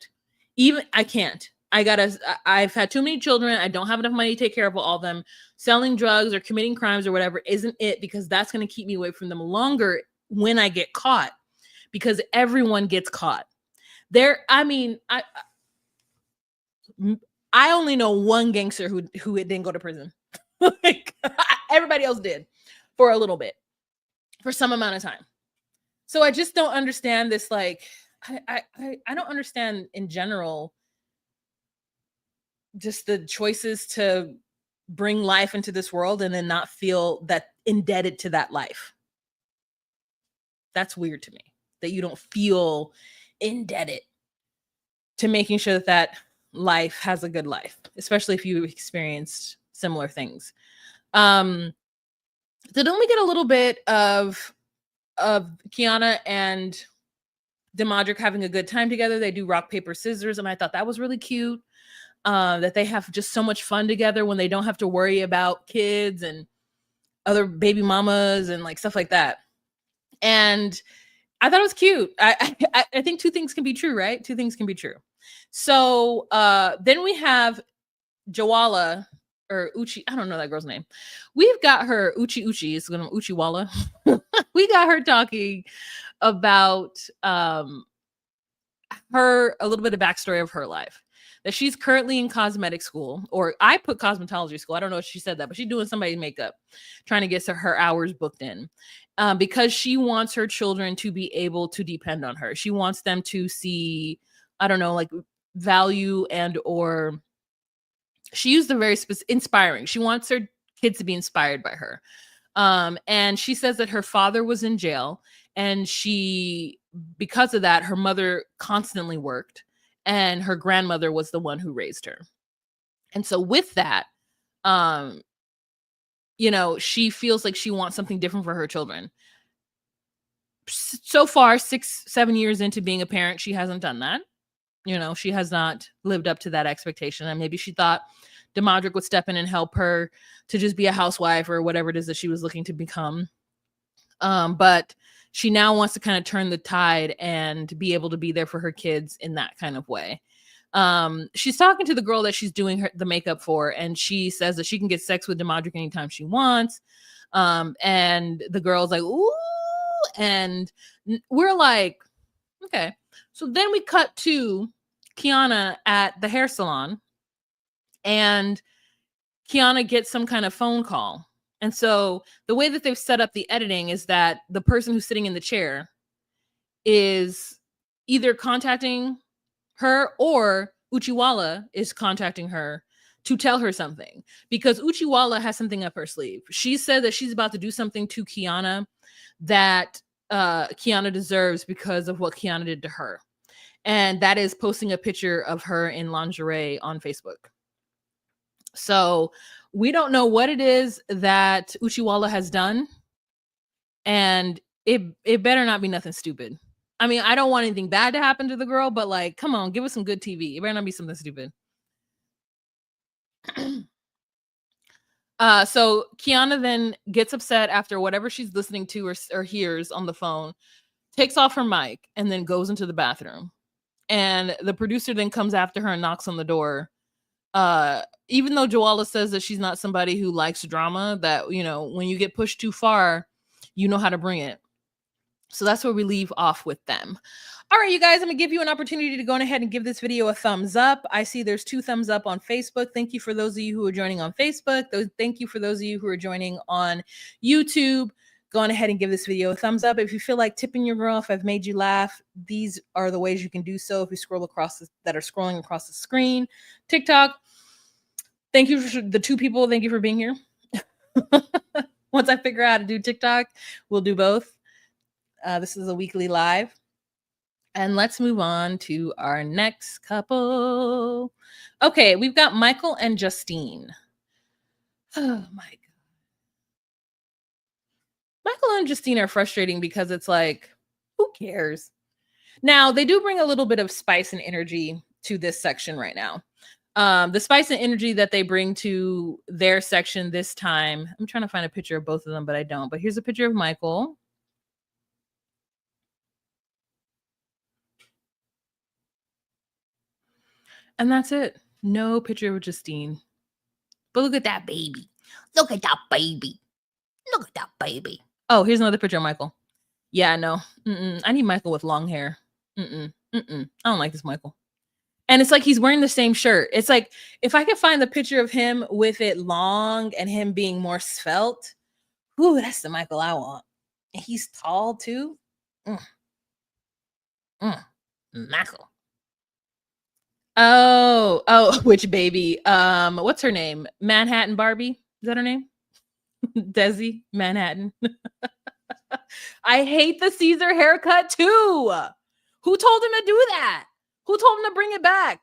I've had too many children. I don't have enough money to take care of all of them. Selling drugs or committing crimes or whatever isn't it, because that's going to keep me away from them longer when I get caught, because everyone gets caught. I only know one gangster who didn't go to prison. Like, everybody else did for a little bit, for some amount of time. So I just don't understand this. Like, I don't understand in general just the choices to bring life into this world and then not feel that indebted to that life. That's weird to me, that you don't feel indebted to making sure that life has a good life, especially if you experienced similar things. So then we get a little bit of Kiana and Deodric having a good time together. They do rock, paper, scissors, and I thought that was really cute. That they have just so much fun together when they don't have to worry about kids and other baby mamas and like stuff like that. And I thought it was cute. I think two things can be true, right? Two things can be true. So then we have Jawala or Uchi. I don't know that girl's name. We've got her Uchi. It's gonna Uchiwala. We got her talking about her, a little bit of backstory of her life. that she's currently in cosmetic school, or I put cosmetology school. I don't know if she said that, but she's doing somebody's makeup, trying to get her hours booked in, because she wants her children to be able to depend on her. She wants them to see, I don't know, like value and or she used a very inspiring. She wants her kids to be inspired by her. And she says that her father was in jail, and because of that, her mother constantly worked, and her grandmother was the one who raised her. And so with that, she feels like she wants something different for her children. So far, 6-7 years into being a parent, she hasn't done that. She has not lived up to that expectation. And maybe she thought Deodric would step in and help her to just be a housewife or whatever it is that she was looking to become. But she now wants to kind of turn the tide and be able to be there for her kids in that kind of way. She's talking to the girl that she's doing the makeup for, and she says that she can get sex with Deodric anytime she wants. And the girl's like, ooh, and we're like, okay. So then we cut to Kiana at the hair salon, and Kiana gets some kind of phone call. And so the way that they've set up the editing is that the person who's sitting in the chair is either contacting her, or Uchiwala is contacting her to tell her something, because Uchiwala has something up her sleeve. She said that she's about to do something to Kiana that Kiana deserves because of what Kiana did to her. And that is posting a picture of her in lingerie on Facebook. So we don't know what it is that Uchiwala has done, and it better not be nothing stupid. I mean, I don't want anything bad to happen to the girl, but like, come on, give us some good TV. It better not be something stupid. So Kiana then gets upset after whatever she's listening to or hears on the phone, takes off her mic, and then goes into the bathroom. And the producer then comes after her and knocks on the door. Even though Joala says that she's not somebody who likes drama, that, when you get pushed too far, you know how to bring it. So that's where we leave off with them. All right, you guys, I'm going to give you an opportunity to go ahead and give this video a thumbs up. I see there's 2 thumbs up on Facebook. Thank you for those of you who are joining on Facebook. Thank you for those of you who are joining on YouTube. Go on ahead and give this video a thumbs up. If you feel like tipping your girl, if I've made you laugh, these are the ways you can do so. If you scroll across that are scrolling across the screen. TikTok, thank you for the 2 people. Thank you for being here. Once I figure out how to do TikTok, we'll do both. This is a weekly live. And let's move on to our next couple. Okay, we've got Michael and Justine. Oh my God. Michael and Justine are frustrating because it's like, who cares? Now, they do bring a little bit of spice and energy to this section right now. The spice and energy that they bring to their section this time. I'm trying to find a picture of both of them, but I don't. But here's a picture of Michael. And that's it. No picture of Justine. But look at that baby. Look at that baby. Look at that baby. Oh, here's another picture of Michael. Yeah, no. I need Michael with long hair. I don't like this Michael. And it's like he's wearing the same shirt. It's like, if I could find the picture of him with it long and him being more svelte, ooh, that's the Michael I want. And he's tall too. Michael. Oh, which baby? What's her name? Manhattan Barbie? Is that her name? Desi Manhattan. I hate the Caesar haircut too. Who told him to do that? Who told him to bring it back?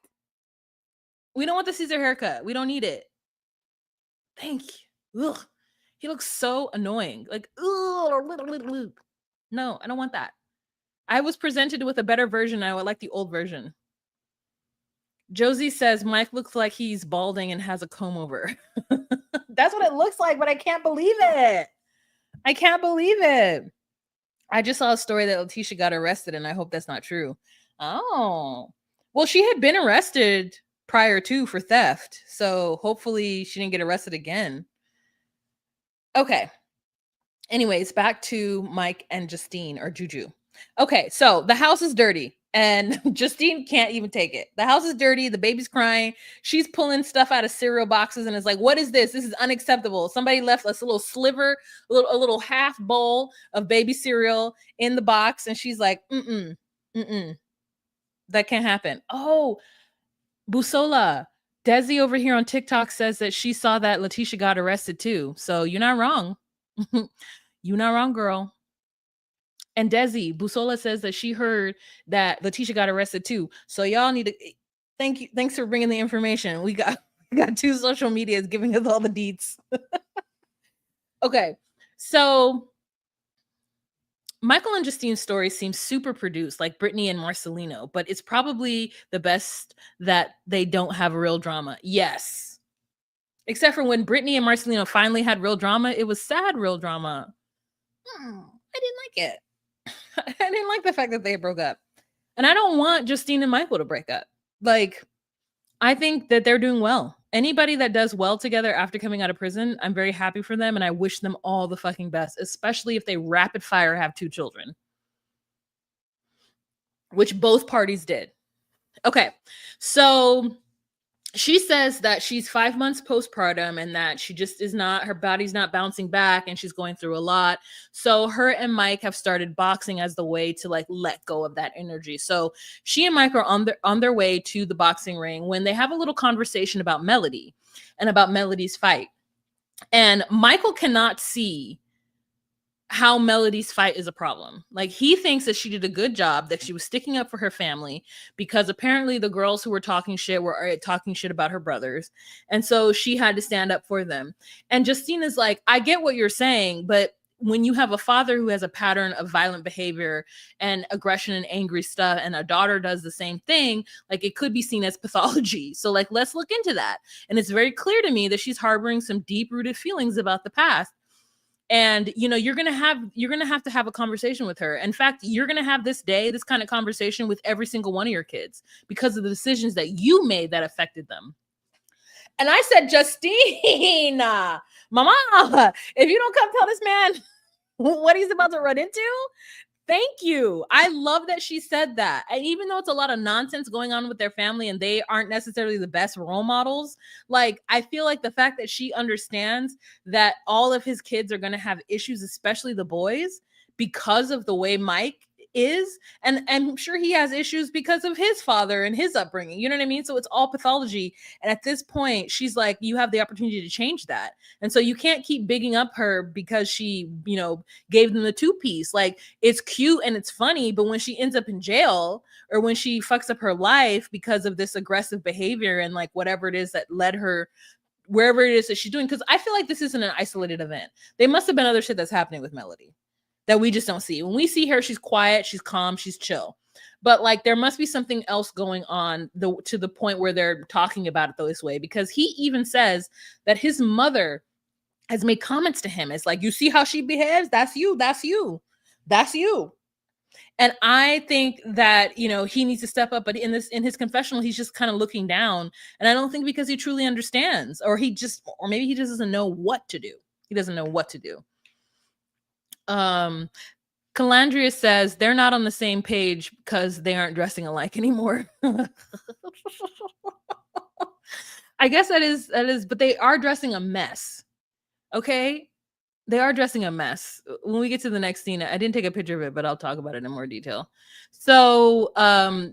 We don't want the Caesar haircut. We don't need it. Thank you. Ugh. He looks so annoying. Like, ugh. No, I don't want that. I was presented with a better version. I would like the old version. Josie says Mike looks like he's balding and has a comb over. That's what it looks like, but I can't believe it. I can't believe it. I just saw a story that Leticia got arrested, and I hope that's not true. Oh. Well, she had been arrested prior to for theft, so hopefully she didn't get arrested again. Okay. Anyways, back to Mike and Justine, or Juju. Okay, so the house is dirty. And Justine can't even take it. The house is dirty. The baby's crying. She's pulling stuff out of cereal boxes and is like, what is this? This is unacceptable. Somebody left us a little sliver, a little half bowl of baby cereal in the box. And she's like, that can't happen. Oh, Busola. Desi over here on TikTok says that she saw that Leticia got arrested too. So you're not wrong. You're not wrong, girl. And Desi, Busola says that she heard that Leticia got arrested too. So y'all need to thank you. Thanks for bringing the information. We got two social medias giving us all the deets. Okay. So Michael and Justine's story seems super produced, like Brittany and Marcelino, but it's probably the best that they don't have real drama. Yes. Except for when Brittany and Marcelino finally had real drama, it was sad real drama. I didn't like it. I didn't like the fact that they broke up. And I don't want Justine and Michael to break up. Like, I think that they're doing well. Anybody that does well together after coming out of prison, I'm very happy for them. And I wish them all the fucking best, especially if they rapid fire have 2 children, which both parties did. Okay. So she says that she's 5 months postpartum and that she just is not, her body's not bouncing back and she's going through a lot. So her and Mike have started boxing as the way to like let go of that energy. So she and Mike are on their way to the boxing ring when they have a little conversation about Melody and about Melody's fight. And Michael cannot see how Melody's fight is a problem. Like, he thinks that she did a good job, that she was sticking up for her family, because apparently the girls who were talking shit were talking shit about her brothers. And so she had to stand up for them. And Justine is like, I get what you're saying, but when you have a father who has a pattern of violent behavior and aggression and angry stuff, and a daughter does the same thing, like, it could be seen as pathology. So like, let's look into that. And it's very clear to me that she's harboring some deep-rooted feelings about the past. And, you know, you're going to have to have a conversation with her. In fact, you're going to have this kind of conversation with every single one of your kids because of the decisions that you made that affected them. And I said, Justine, mama, if you don't come tell this man what he's about to run into, thank you. I love that she said that. And even though it's a lot of nonsense going on with their family and they aren't necessarily the best role models, like, I feel like the fact that she understands that all of his kids are going to have issues, especially the boys, because of the way Mike is, and I'm sure he has issues because of his father and his upbringing, you know what I mean? So it's all pathology. And at this point, she's like, you have the opportunity to change that. And so you can't keep bigging up her because she, you know, gave them the 2-piece. Like, it's cute and it's funny, but when she ends up in jail, or when she fucks up her life because of this aggressive behavior and like whatever it is that led her wherever it is that she's doing, because I feel like this isn't an isolated event. There must have been other shit that's happening with Melody that we just don't see. When we see her, she's quiet, she's calm, she's chill. But like, there must be something else going on to the point where they're talking about it this way, because he even says that his mother has made comments to him. It's like, you see how she behaves? That's you, that's you, that's you. And I think that, you know, he needs to step up, but in his confessional, he's just kind of looking down. And I don't think because he truly understands, or maybe he just doesn't know what to do. He doesn't know what to do. Calandria says they're not on the same page because they aren't dressing alike anymore. I guess that is, but they are dressing a mess. Okay. They are dressing a mess. When we get to the next scene, I didn't take a picture of it, but I'll talk about it in more detail. So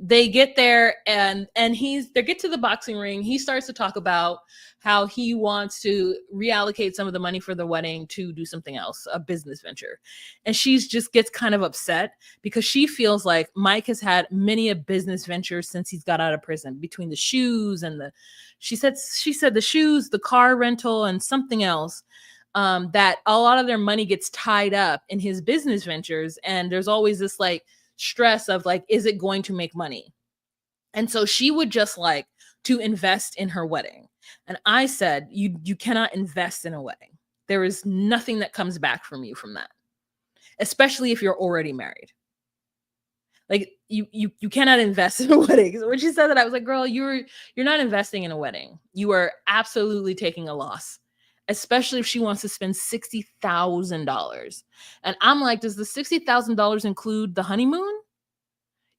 they get there and they get to the boxing ring. He starts to talk about how he wants to reallocate some of the money for the wedding to do something else, a business venture. And she just gets kind of upset because she feels like Mike has had many a business venture since he's got out of prison, between the shoes and she said the shoes, the car rental, and something else. That a lot of their money gets tied up in his business ventures. And there's always this like stress of like, is it going to make money? And so she would just like to invest in her wedding. And I said, you cannot invest in a wedding. There is nothing that comes back from you from that, especially if you're already married. Like, you cannot invest in a wedding. So when she said that, I was like, girl, you're not investing in a wedding. You are absolutely taking a loss, especially if she wants to spend $60,000. And I'm like, does the $60,000 include the honeymoon?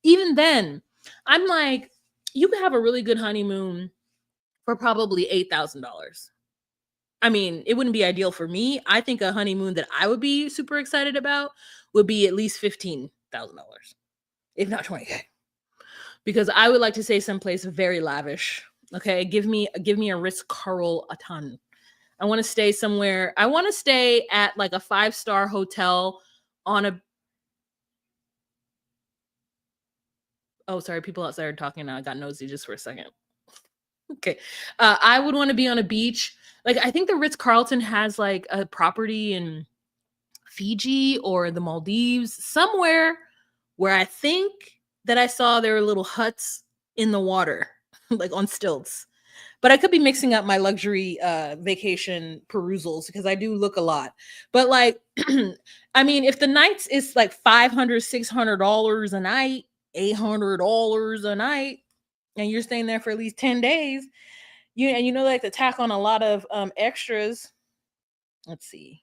Even then, I'm like, you could have a really good honeymoon for probably $8,000. I mean, it wouldn't be ideal for me. I think a honeymoon that I would be super excited about would be at least $15,000, if not 20K. Because I would like to stay someplace very lavish. Okay, give me a Ritz Carlton. I want to stay somewhere. I want to stay at like a 5-star hotel on a. Oh, sorry, people outside are talking now. I got nosy just for a second. Okay, I would want to be on a beach. Like I think the Ritz Carlton has like a property in Fiji or the Maldives, somewhere where I think that I saw there were little huts in the water, like on stilts. But I could be mixing up my luxury vacation perusals because I do look a lot. But like, I mean, if the nights is like $500, $600 a night, $800 a night, and you're staying there for at least 10 days, you know like to tack on a lot of extras. Let's see.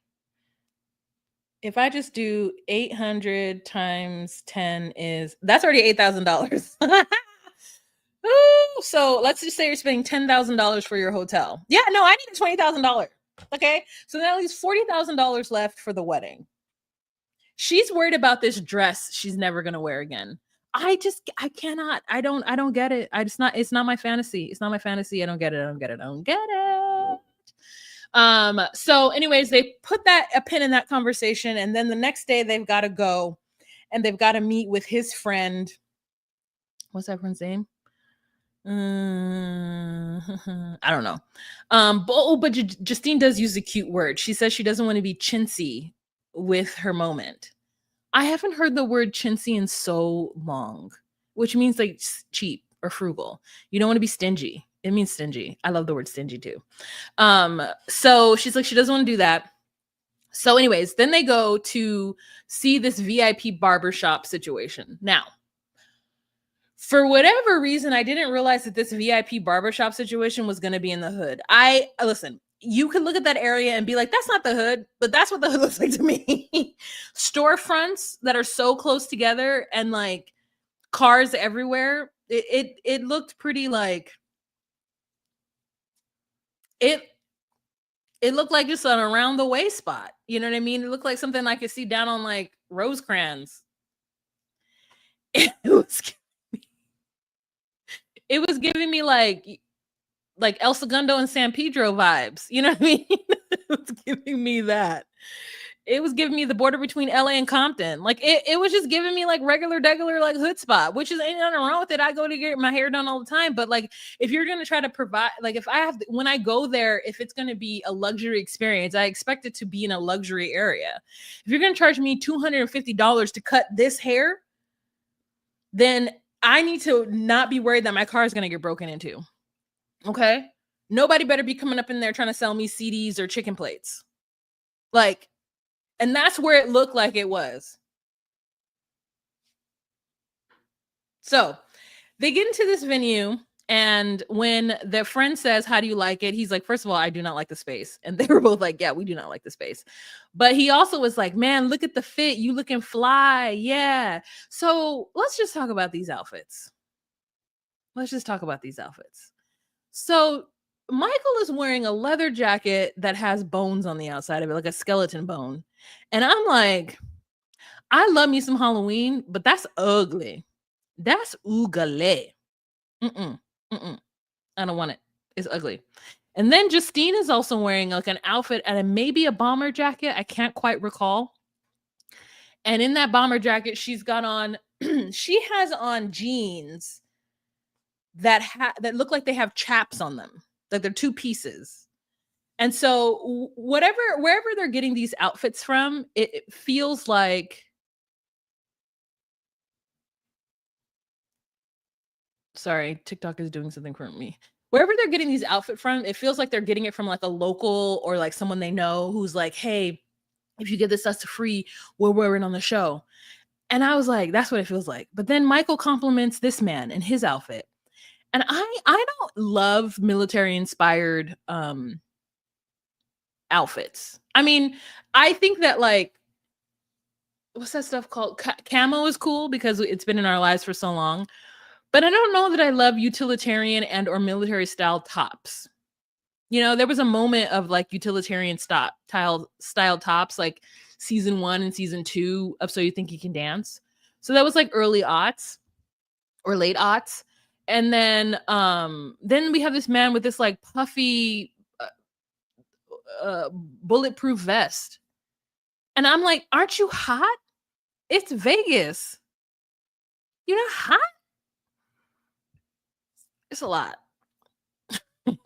If I just do 800 times 10 is that's already $8,000. So let's just say you're spending $10,000 for your hotel. Yeah, no, I need $20,000. Okay, so that leaves $40,000 left for the wedding. She's worried about this dress she's never gonna wear again. I cannot. I don't get it. It's not my fantasy. It's not my fantasy. I don't get it. I don't get it. I don't get it. So anyways, they put a pin in that conversation, and then the next day they've got to go and they've got to meet with his friend. What's that friend's name? I don't know. But Justine does use a cute word. She says she doesn't want to be chintzy with her moment. I haven't heard the word chintzy in so long, which means like cheap or frugal. You don't want to be stingy. It means stingy. I love the word stingy too. So she's like, she doesn't want to do that. So anyways, then they go to see this VIP barbershop situation. Now, for whatever reason, I didn't realize that this VIP barbershop situation was going to be in the hood. Listen, you could look at that area and be like, that's not the hood, but that's what the hood looks like to me. Storefronts that are so close together and like cars everywhere. It looked pretty like it looked like just an around the way spot. You know what I mean? It looked like something I could see down on like Rosecrans. It was giving me like El Segundo and San Pedro vibes. You know what I mean? It was giving me that. It was giving me the border between LA and Compton. Like it was just giving me like regular like hood spot, which is ain't nothing wrong with it. I go to get my hair done all the time. But like if you're gonna try to provide, like if I have when I go there, if it's gonna be a luxury experience, I expect it to be in a luxury area. If you're gonna charge me $250 to cut this hair, then I need to not be worried that my car is gonna get broken into. Okay. Nobody better be coming up in there trying to sell me CDs or chicken plates. Like, and that's where it looked like it was. So they get into this venue, and when their friend says, how do you like it? He's like, first of all, I do not like the space. And they were both like, yeah, we do not like the space. But he also was like, man, look at the fit. You looking fly. Yeah. So let's just talk about these outfits. So Michael is wearing a leather jacket that has bones on the outside of it, like a skeleton bone. And I'm like, I love me some Halloween, but that's ugly. That's oogale. Mm-mm. I don't want it. It's ugly. And then Justine is also wearing like an outfit and maybe a bomber jacket. I can't quite recall. And in that bomber jacket, she's got on, she has on jeans that look like they have chaps on them. Like they're two pieces. And so wherever they're getting these outfits from, it feels like, sorry, TikTok is doing something for me. Wherever they're getting these outfits from, it feels like they're getting it from like a local or like someone they know who's like, hey, if you get this us free, we're wearing on the show. And I was like, that's what it feels like. But then Michael compliments this man in his outfit. And I don't love military inspired outfits. I mean, I think that like what's that stuff called? Camo is cool because it's been in our lives for so long. But I don't know that I love utilitarian and or military style tops. You know, there was a moment of like utilitarian style tops, like season 1 and season 2 of So You Think You Can Dance. So that was like early aughts or late aughts. And then we have this man with this like puffy bulletproof vest. And I'm like, aren't you hot? It's Vegas. You're not hot? It's a lot.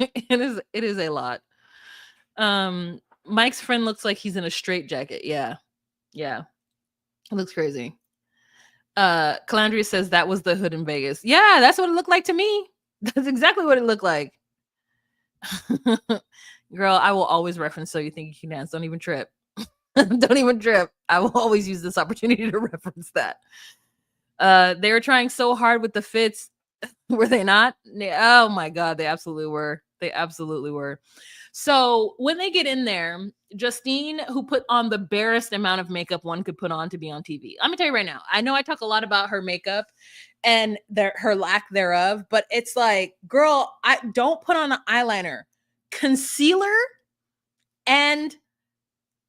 It is a lot. Mike's friend looks like he's in a straitjacket. Yeah. Yeah. It looks crazy. Calandria says that was the hood in Vegas. Yeah, that's what it looked like to me. That's exactly what it looked like. Girl, I will always reference So You Think You Can Dance. Don't even trip. Don't even trip. I will always use this opportunity to reference that. They were trying so hard with the fits. Were they not? Oh my God, they absolutely were. They absolutely were. So when they get in there, Justine, who put on the barest amount of makeup one could put on to be on TV. I'm gonna tell you right now, I know I talk a lot about her makeup and her lack thereof, but it's like, girl, I don't put on an eyeliner, concealer, and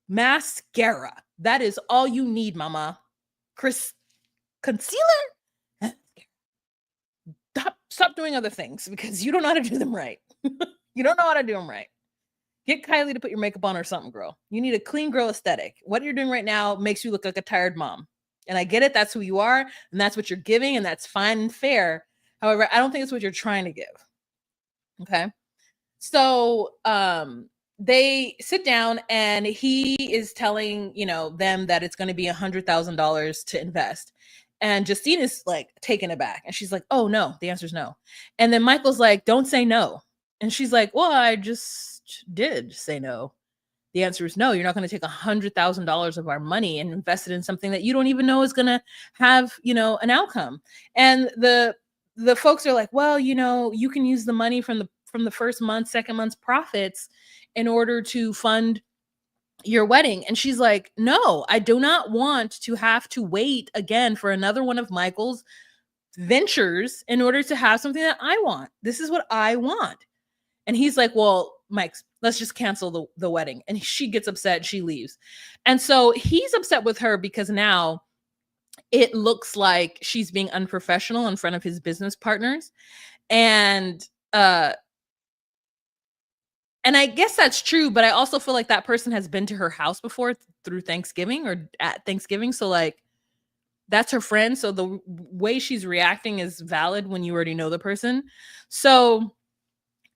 mascara. That is all you need, mama. Concealer? Stop doing other things because you don't know how to do them right. You don't know how to do them right. Get Kylie to put your makeup on or something, girl. You need a clean girl aesthetic. What you're doing right now makes you look like a tired mom. And I get it. That's who you are. And that's what you're giving. And that's fine and fair. However, I don't think it's what you're trying to give. Okay. So they sit down and he is telling, them that it's going to be $100,000 to invest. And Justine is like taken aback. And she's like, oh, no, the answer is no. And then Michael's like, don't say no. And she's like, well, I just did say no. The answer is no. You're not going to take $100,000 of our money and invest it in something that you don't even know is going to have, an outcome. And the folks are like, well, you can use the money from the first month, second month's profits in order to fund your wedding. And she's like, no, I do not want to have to wait again for another one of Michael's ventures in order to have something that I want. This is what I want. And he's like, well, Mike, let's just cancel the wedding. And she gets upset. She leaves. And so he's upset with her because now it looks like she's being unprofessional in front of his business partners. And I guess that's true, but I also feel like that person has been to her house before through Thanksgiving or at Thanksgiving. So like, that's her friend. So the way she's reacting is valid when you already know the person. So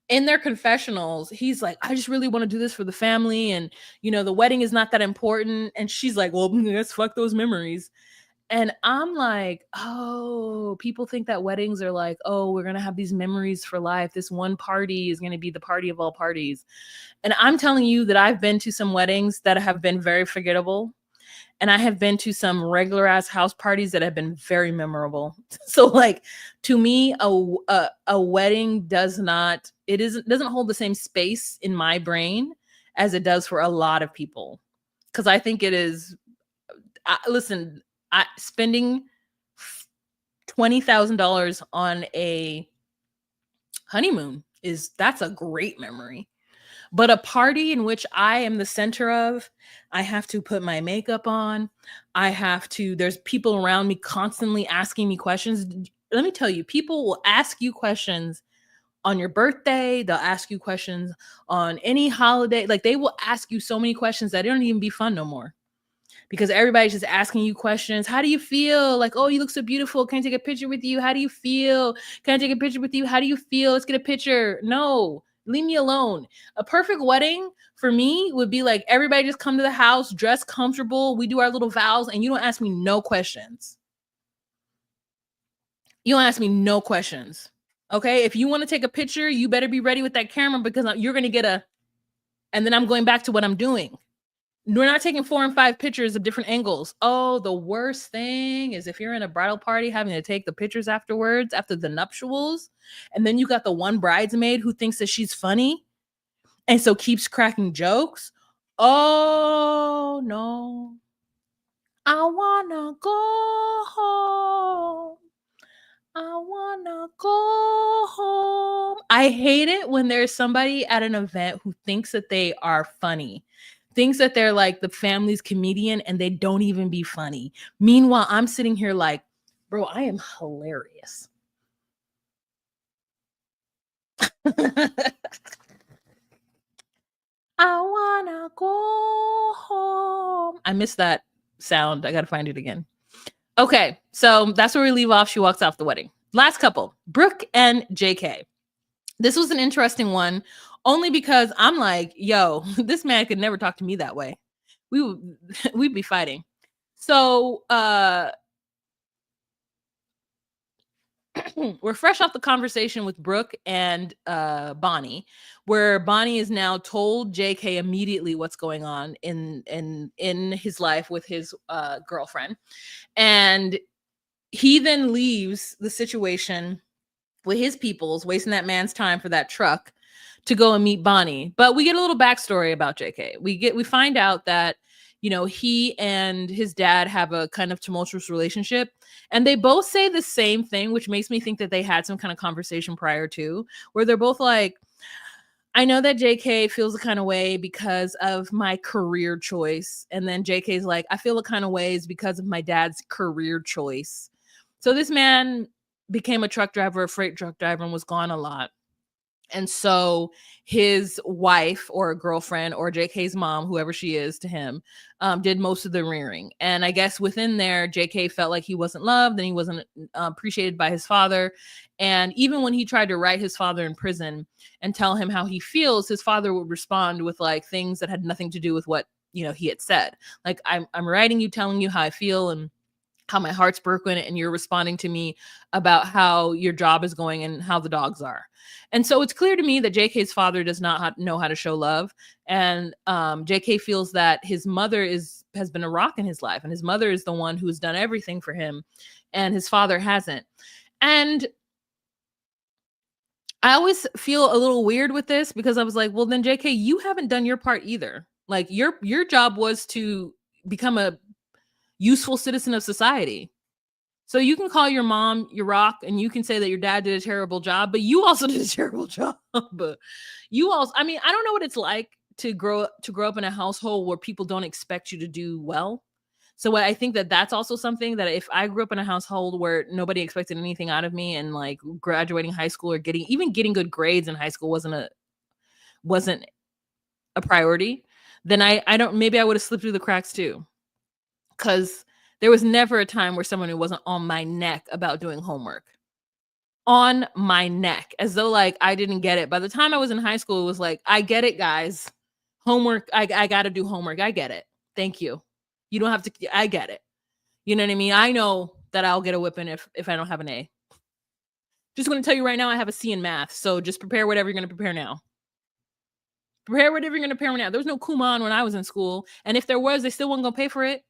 in their confessionals, he's like, I just really want to do this for the family. And, the wedding is not that important. And she's like, well, let's fuck those memories. And I'm like, oh, people think that weddings are like, oh, we're going to have these memories for life. This one party is going to be the party of all parties. And I'm telling you that I've been to some weddings that have been very forgettable. And I have been to some regular ass house parties that have been very memorable. So like, to me, a wedding doesn't hold the same space in my brain as it does for a lot of people. Cause I think it is, spending $20,000 on a honeymoon that's a great memory. But a party in which I am the center of, I have to put my makeup on. There's people around me constantly asking me questions. Let me tell you, people will ask you questions on your birthday. They'll ask you questions on any holiday. Like they will ask you so many questions that it don't even be fun no more. Because everybody's just asking you questions. How do you feel? Like, oh, you look so beautiful. Can I take a picture with you? How do you feel? Can I take a picture with you? How do you feel? Let's get a picture. No, leave me alone. A perfect wedding for me would be like everybody just come to the house, dress comfortable. We do our little vows and you don't ask me no questions. You don't ask me no questions. Okay. If you want to take a picture, you better be ready with that camera because you're going to and then I'm going back to what I'm doing. We're not taking 4 and 5 pictures of different angles. Oh, the worst thing is if you're in a bridal party having to take the pictures afterwards, after the nuptials, and then you got the one bridesmaid who thinks that she's funny and so keeps cracking jokes. Oh, no. I wanna go home. I wanna go home. I hate it when there's somebody at an event who thinks that they are funny, thinks that they're like the family's comedian and they don't even be funny. Meanwhile, I'm sitting here like, bro, I am hilarious. I wanna go home. I miss that sound. I gotta find it again. Okay, so that's where we leave off. She walks off the wedding. Last couple, Brooke and JK. This was an interesting one, only because I'm like, yo, this man could never talk to me that way. We'd be fighting. So we're fresh off the conversation with Brooke and Bonnie, where Bonnie is now told JK immediately what's going on in his life with his girlfriend, and he then leaves the situation with his peoples, wasting that man's time for that truck to go and meet Bonnie. But we get a little backstory about JK. We find out that, you know, he and his dad have a kind of tumultuous relationship, and they both say the same thing, which makes me think that they had some kind of conversation prior to, where they're both like, I know that JK feels the kind of way because of my career choice. And then JK's like, I feel the kind of ways because of my dad's career choice. So this man became a truck driver, a freight truck driver, and was gone a lot. And so his wife or girlfriend or JK's mom, whoever she is to him, did most of the rearing. And I guess within there, JK felt like he wasn't loved and he wasn't appreciated by his father. And even when he tried to write his father in prison and tell him how he feels, his father would respond with like things that had nothing to do with what, you know, he had said. Like, I'm writing you, telling you how I feel and how my heart's broken, and you're responding to me about how your job is going and how the dogs are. And so it's clear to me that JK's father does not know how to show love. And JK feels that his mother has been a rock in his life, and his mother is the one who's done everything for him, and his father hasn't. And I always feel a little weird with this because I was like, well, then JK, you haven't done your part either. Like your job was to become a useful citizen of society. So you can call your mom your rock and you can say that your dad did a terrible job, but you also did a terrible job. But you also, I mean, I don't know what it's like to grow up in a household where people don't expect you to do well. So I think that that's also something that if I grew up in a household where nobody expected anything out of me, and like graduating high school or getting good grades in high school wasn't a priority, then I don't, maybe I would have slipped through the cracks too. Because there was never a time where someone who wasn't on my neck about doing homework. On my neck, as though like I didn't get it. By the time I was in high school, it was like, I get it, guys. Homework, I got to do homework. I get it. Thank you. You don't have to, I get it. You know what I mean? I know that I'll get a whipping if I don't have an A. Just going to tell you right now, I have a C in math. So just prepare whatever you're going to prepare now. Prepare whatever you're going to prepare now. There was no Kumon when I was in school. And if there was, they still wasn't going to pay for it.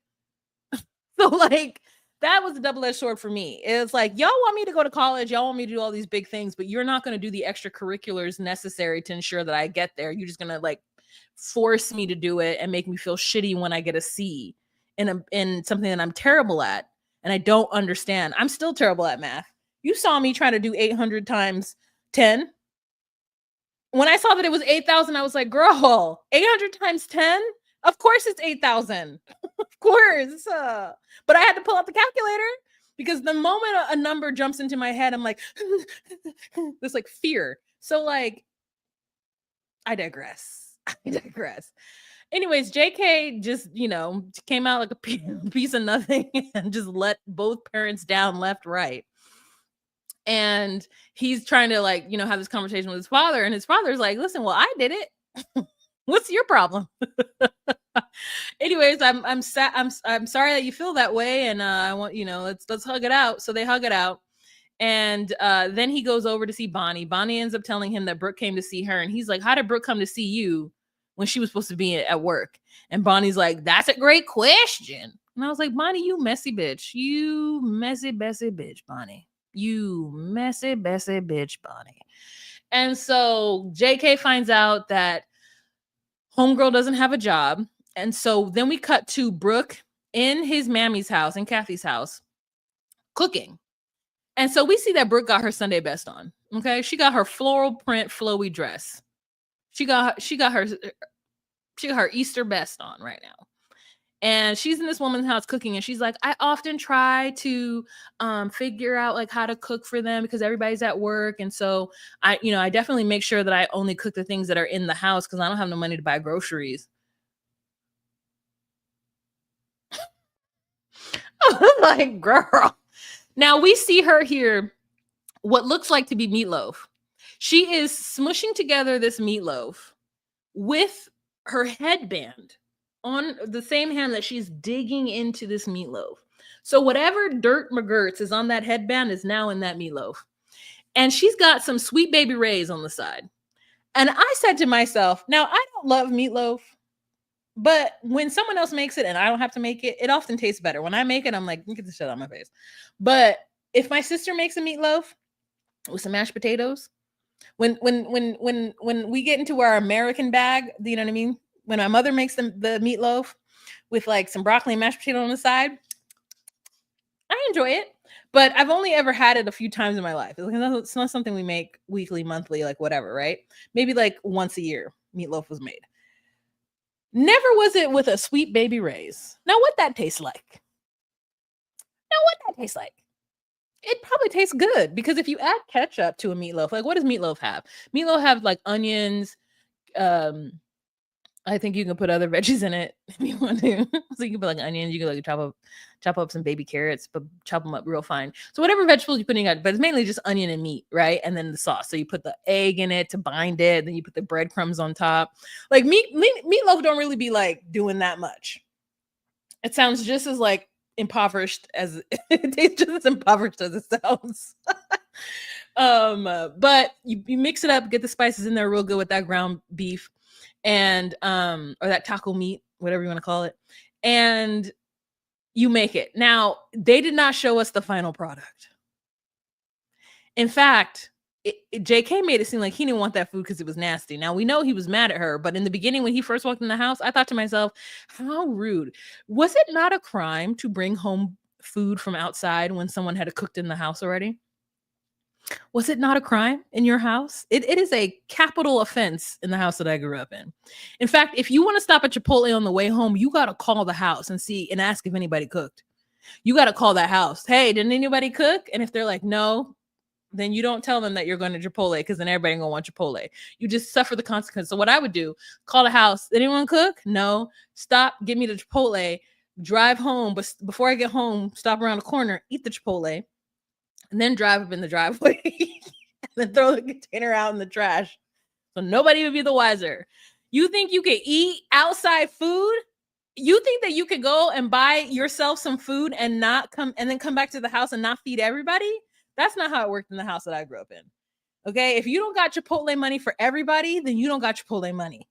So like that was a double-edged sword for me. It's like, y'all want me to go to college, y'all want me to do all these big things, but you're not going to do the extracurriculars necessary to ensure that I get there. You're just going to like force me to do it and make me feel shitty when I get a C in something that I'm terrible at and I don't understand. I'm still terrible at math. You saw me trying to do 800 times 10. When I saw that it was 8,000, I was like, girl, 800 times 10? Of course it's 8,000. Of course. But I had to pull out the calculator because the moment a number jumps into my head, I'm like, there's like fear. So like, I digress. Anyways, JK just, you know, came out like a piece of nothing and just let both parents down left, right. And he's trying to like, you know, have this conversation with his father, and his father's like, listen, well, I did it. What's your problem? Anyways, I'm sorry that you feel that way, and I want, you know, let's hug it out. So they hug it out, and then he goes over to see Bonnie. Bonnie ends up telling him that Brooke came to see her, and he's like, how did Brooke come to see you when she was supposed to be at work? And Bonnie's like, that's a great question. And I was like, Bonnie, you messy bitch, you messy bitch, Bonnie, you messy bitch, Bonnie. And so JK finds out that homegirl doesn't have a job. And so then we cut to Brooke in his mammy's house, in Kathy's house, cooking. And so we see that Brooke got her Sunday best on. Okay. She got her floral print flowy dress. She got her Easter best on right now. And she's in this woman's house cooking, and she's like, I often try to figure out like how to cook for them because everybody's at work. And so I definitely make sure that I only cook the things that are in the house because I don't have no money to buy groceries. I'm like, girl. Now we see her here, what looks like to be meatloaf. She is smushing together this meatloaf with her headband on the same hand that she's digging into this meatloaf. So whatever dirt McGurts is on that headband is now in that meatloaf. And she's got some Sweet Baby Ray's on the side. And I said to myself, now I don't love meatloaf, but when someone else makes it and I don't have to make it, it often tastes better. When I make it, I'm like, get the shit out of my face. But if my sister makes a meatloaf with some mashed potatoes, when we get into our American bag, you know what I mean? When my mother makes the meatloaf with like some broccoli and mashed potato on the side, I enjoy it. But I've only ever had it a few times in my life. It's not something we make weekly, monthly, like whatever, right? Maybe like once a year, meatloaf was made. Never was it with a Sweet Baby Ray's. Now, what that tastes like? It probably tastes good because if you add ketchup to a meatloaf, like what does meatloaf have? Meatloaf have like onions. I think you can put other veggies in it if you want to. So you can put like onions. You can like chop up some baby carrots, but chop them up real fine. So whatever vegetables you're putting out, but it's mainly just onion and meat, right? And then the sauce. So you put the egg in it to bind it. Then you put the breadcrumbs on top. Like meatloaf don't really be like doing that much. It sounds just as like impoverished as it tastes just as impoverished as it sounds. But you mix it up, get the spices in there real good with that ground beef and or that taco meat, whatever you want to call it, and you make it. Now, they did not show us the final product. In fact, JK made it seem like he didn't want that food because it was nasty. Now, we know he was mad at her, but in the beginning, when he first walked in the house, I thought to myself, how rude. Was it not a crime to bring home food from outside when someone had cooked in the house already? Was it not a crime in your house? It is a capital offense in the house that I grew up in. In fact, if you want to stop at Chipotle on the way home, you got to call the house and ask if anybody cooked. You got to call that house. Hey, didn't anybody cook? And if they're like, no, then you don't tell them that you're going to Chipotle because then everybody gonna want Chipotle. You just suffer the consequence. So what I would do, call the house. Anyone cook? No. Stop. Give me the Chipotle. Drive home. But before I get home, stop around the corner, eat the Chipotle, and then drive up in the driveway and then throw the container out in the trash. So nobody would be the wiser. You think you could eat outside food? You think that you could go and buy yourself some food and not come and then come back to the house and not feed everybody? That's not how it worked in the house that I grew up in. Okay. If you don't got Chipotle money for everybody, then you don't got Chipotle money.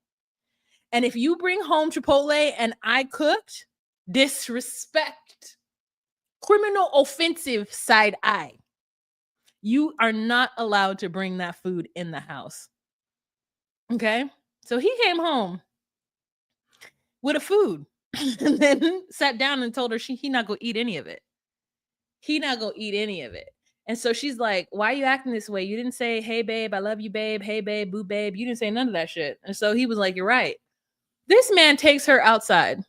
And if you bring home Chipotle and I cooked, disrespect, criminal offensive side eye. You are not allowed to bring that food in the house. Okay. So he came home with a food and then sat down and told her he not gonna eat any of it. He not gonna eat any of it. And so she's like, why are you acting this way? You didn't say, hey, babe, I love you, babe. Hey, babe, boo, babe. You didn't say none of that shit. And so he was like, you're right. This man takes her outside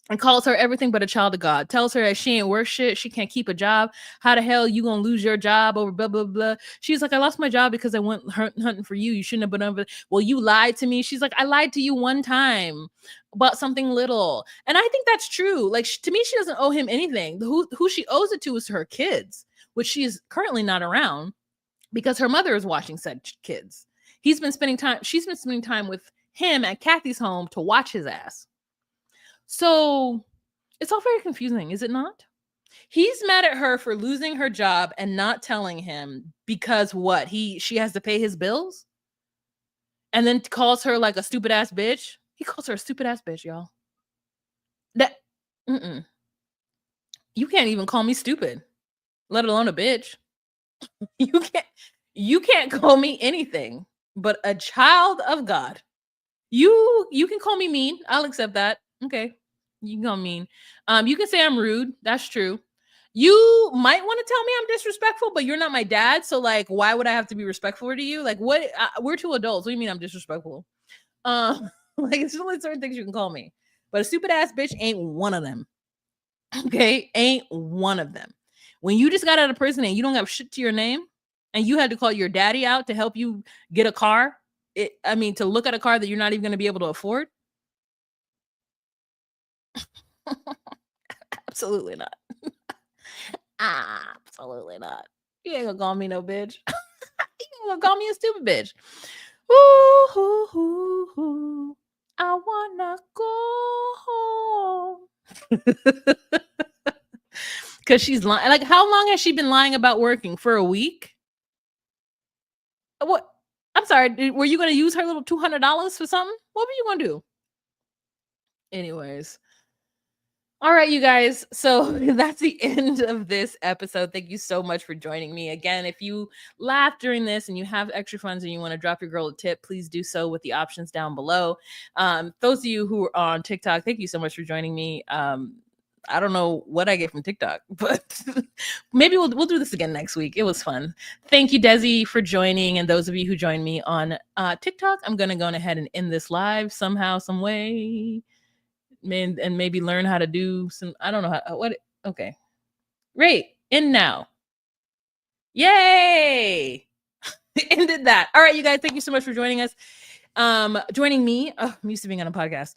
and calls her everything but a child of God. Tells her that she ain't worth shit. She can't keep a job. How the hell you gonna lose your job over blah, blah, blah. She's like, I lost my job because I went hunting for you. You shouldn't have been over. Well, you lied to me. She's like, I lied to you one time about something little. And I think that's true. Like, to me, she doesn't owe him anything. Who she owes it to is her kids, which she is currently not around because her mother is watching said kids. She's been spending time with him at Kathy's home to watch his ass. So it's all very confusing, is it not? He's mad at her for losing her job and not telling him because what? She has to pay his bills? And then calls her like a stupid ass bitch. He calls her a stupid ass bitch, y'all. You can't even call me stupid, let alone a bitch. You can't call me anything but a child of God. You can call me mean. I'll accept that. Okay. You can call me mean. You can say I'm rude. That's true. You might want to tell me I'm disrespectful, but you're not my dad. So like, why would I have to be respectful to you? Like, what? We're two adults. What do you mean I'm disrespectful? Like it's only certain things you can call me. But a stupid ass bitch ain't one of them. Okay, ain't one of them. When you just got out of prison and you don't have shit to your name, and you had to call your daddy out to help you get a car. To look at a car that you're not even going to be able to afford. Absolutely not. Absolutely not. You ain't gonna call me no bitch. You gonna call me a stupid bitch. Ooh, I wanna go home. Because she's lying. Like, how long has she been lying about working? For a week? What? I'm sorry. Were you gonna use her little $200 for something? What were you gonna do? Anyways. All right, you guys. So that's the end of this episode. Thank you so much for joining me. Again, if you laughed during this and you have extra funds and you want to drop your girl a tip, please do so with the options down below. Those of you who are on TikTok, thank you so much for joining me. I don't know what I get from TikTok, but maybe we'll do this again next week. It was fun. Thank you, Desi, for joining. And those of you who joined me on TikTok, I'm going to go ahead and end this live somehow, some way. And maybe learn how to do some, I don't know how, what, okay. Great. In now. Yay. Ended that. All right, you guys, thank you so much for joining us. Joining me. Oh, I'm used to being on a podcast.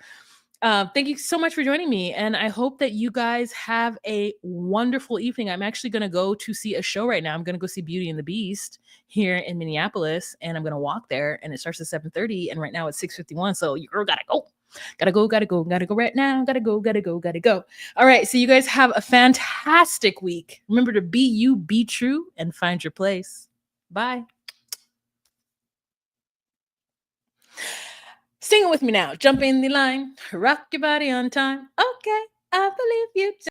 Thank you so much for joining me. And I hope that you guys have a wonderful evening. I'm actually going to go to see a show right now. I'm going to go see Beauty and the Beast here in Minneapolis. And I'm going to walk there. And it starts at 7:30. And right now it's 6:51. So your girl got to go. Gotta go right now. Gotta go. All right. So you guys have a fantastic week. Remember to be you, be true, and find your place. Bye. Sing it with me now. Jump in the line. Rock your body on time. Okay. I believe you.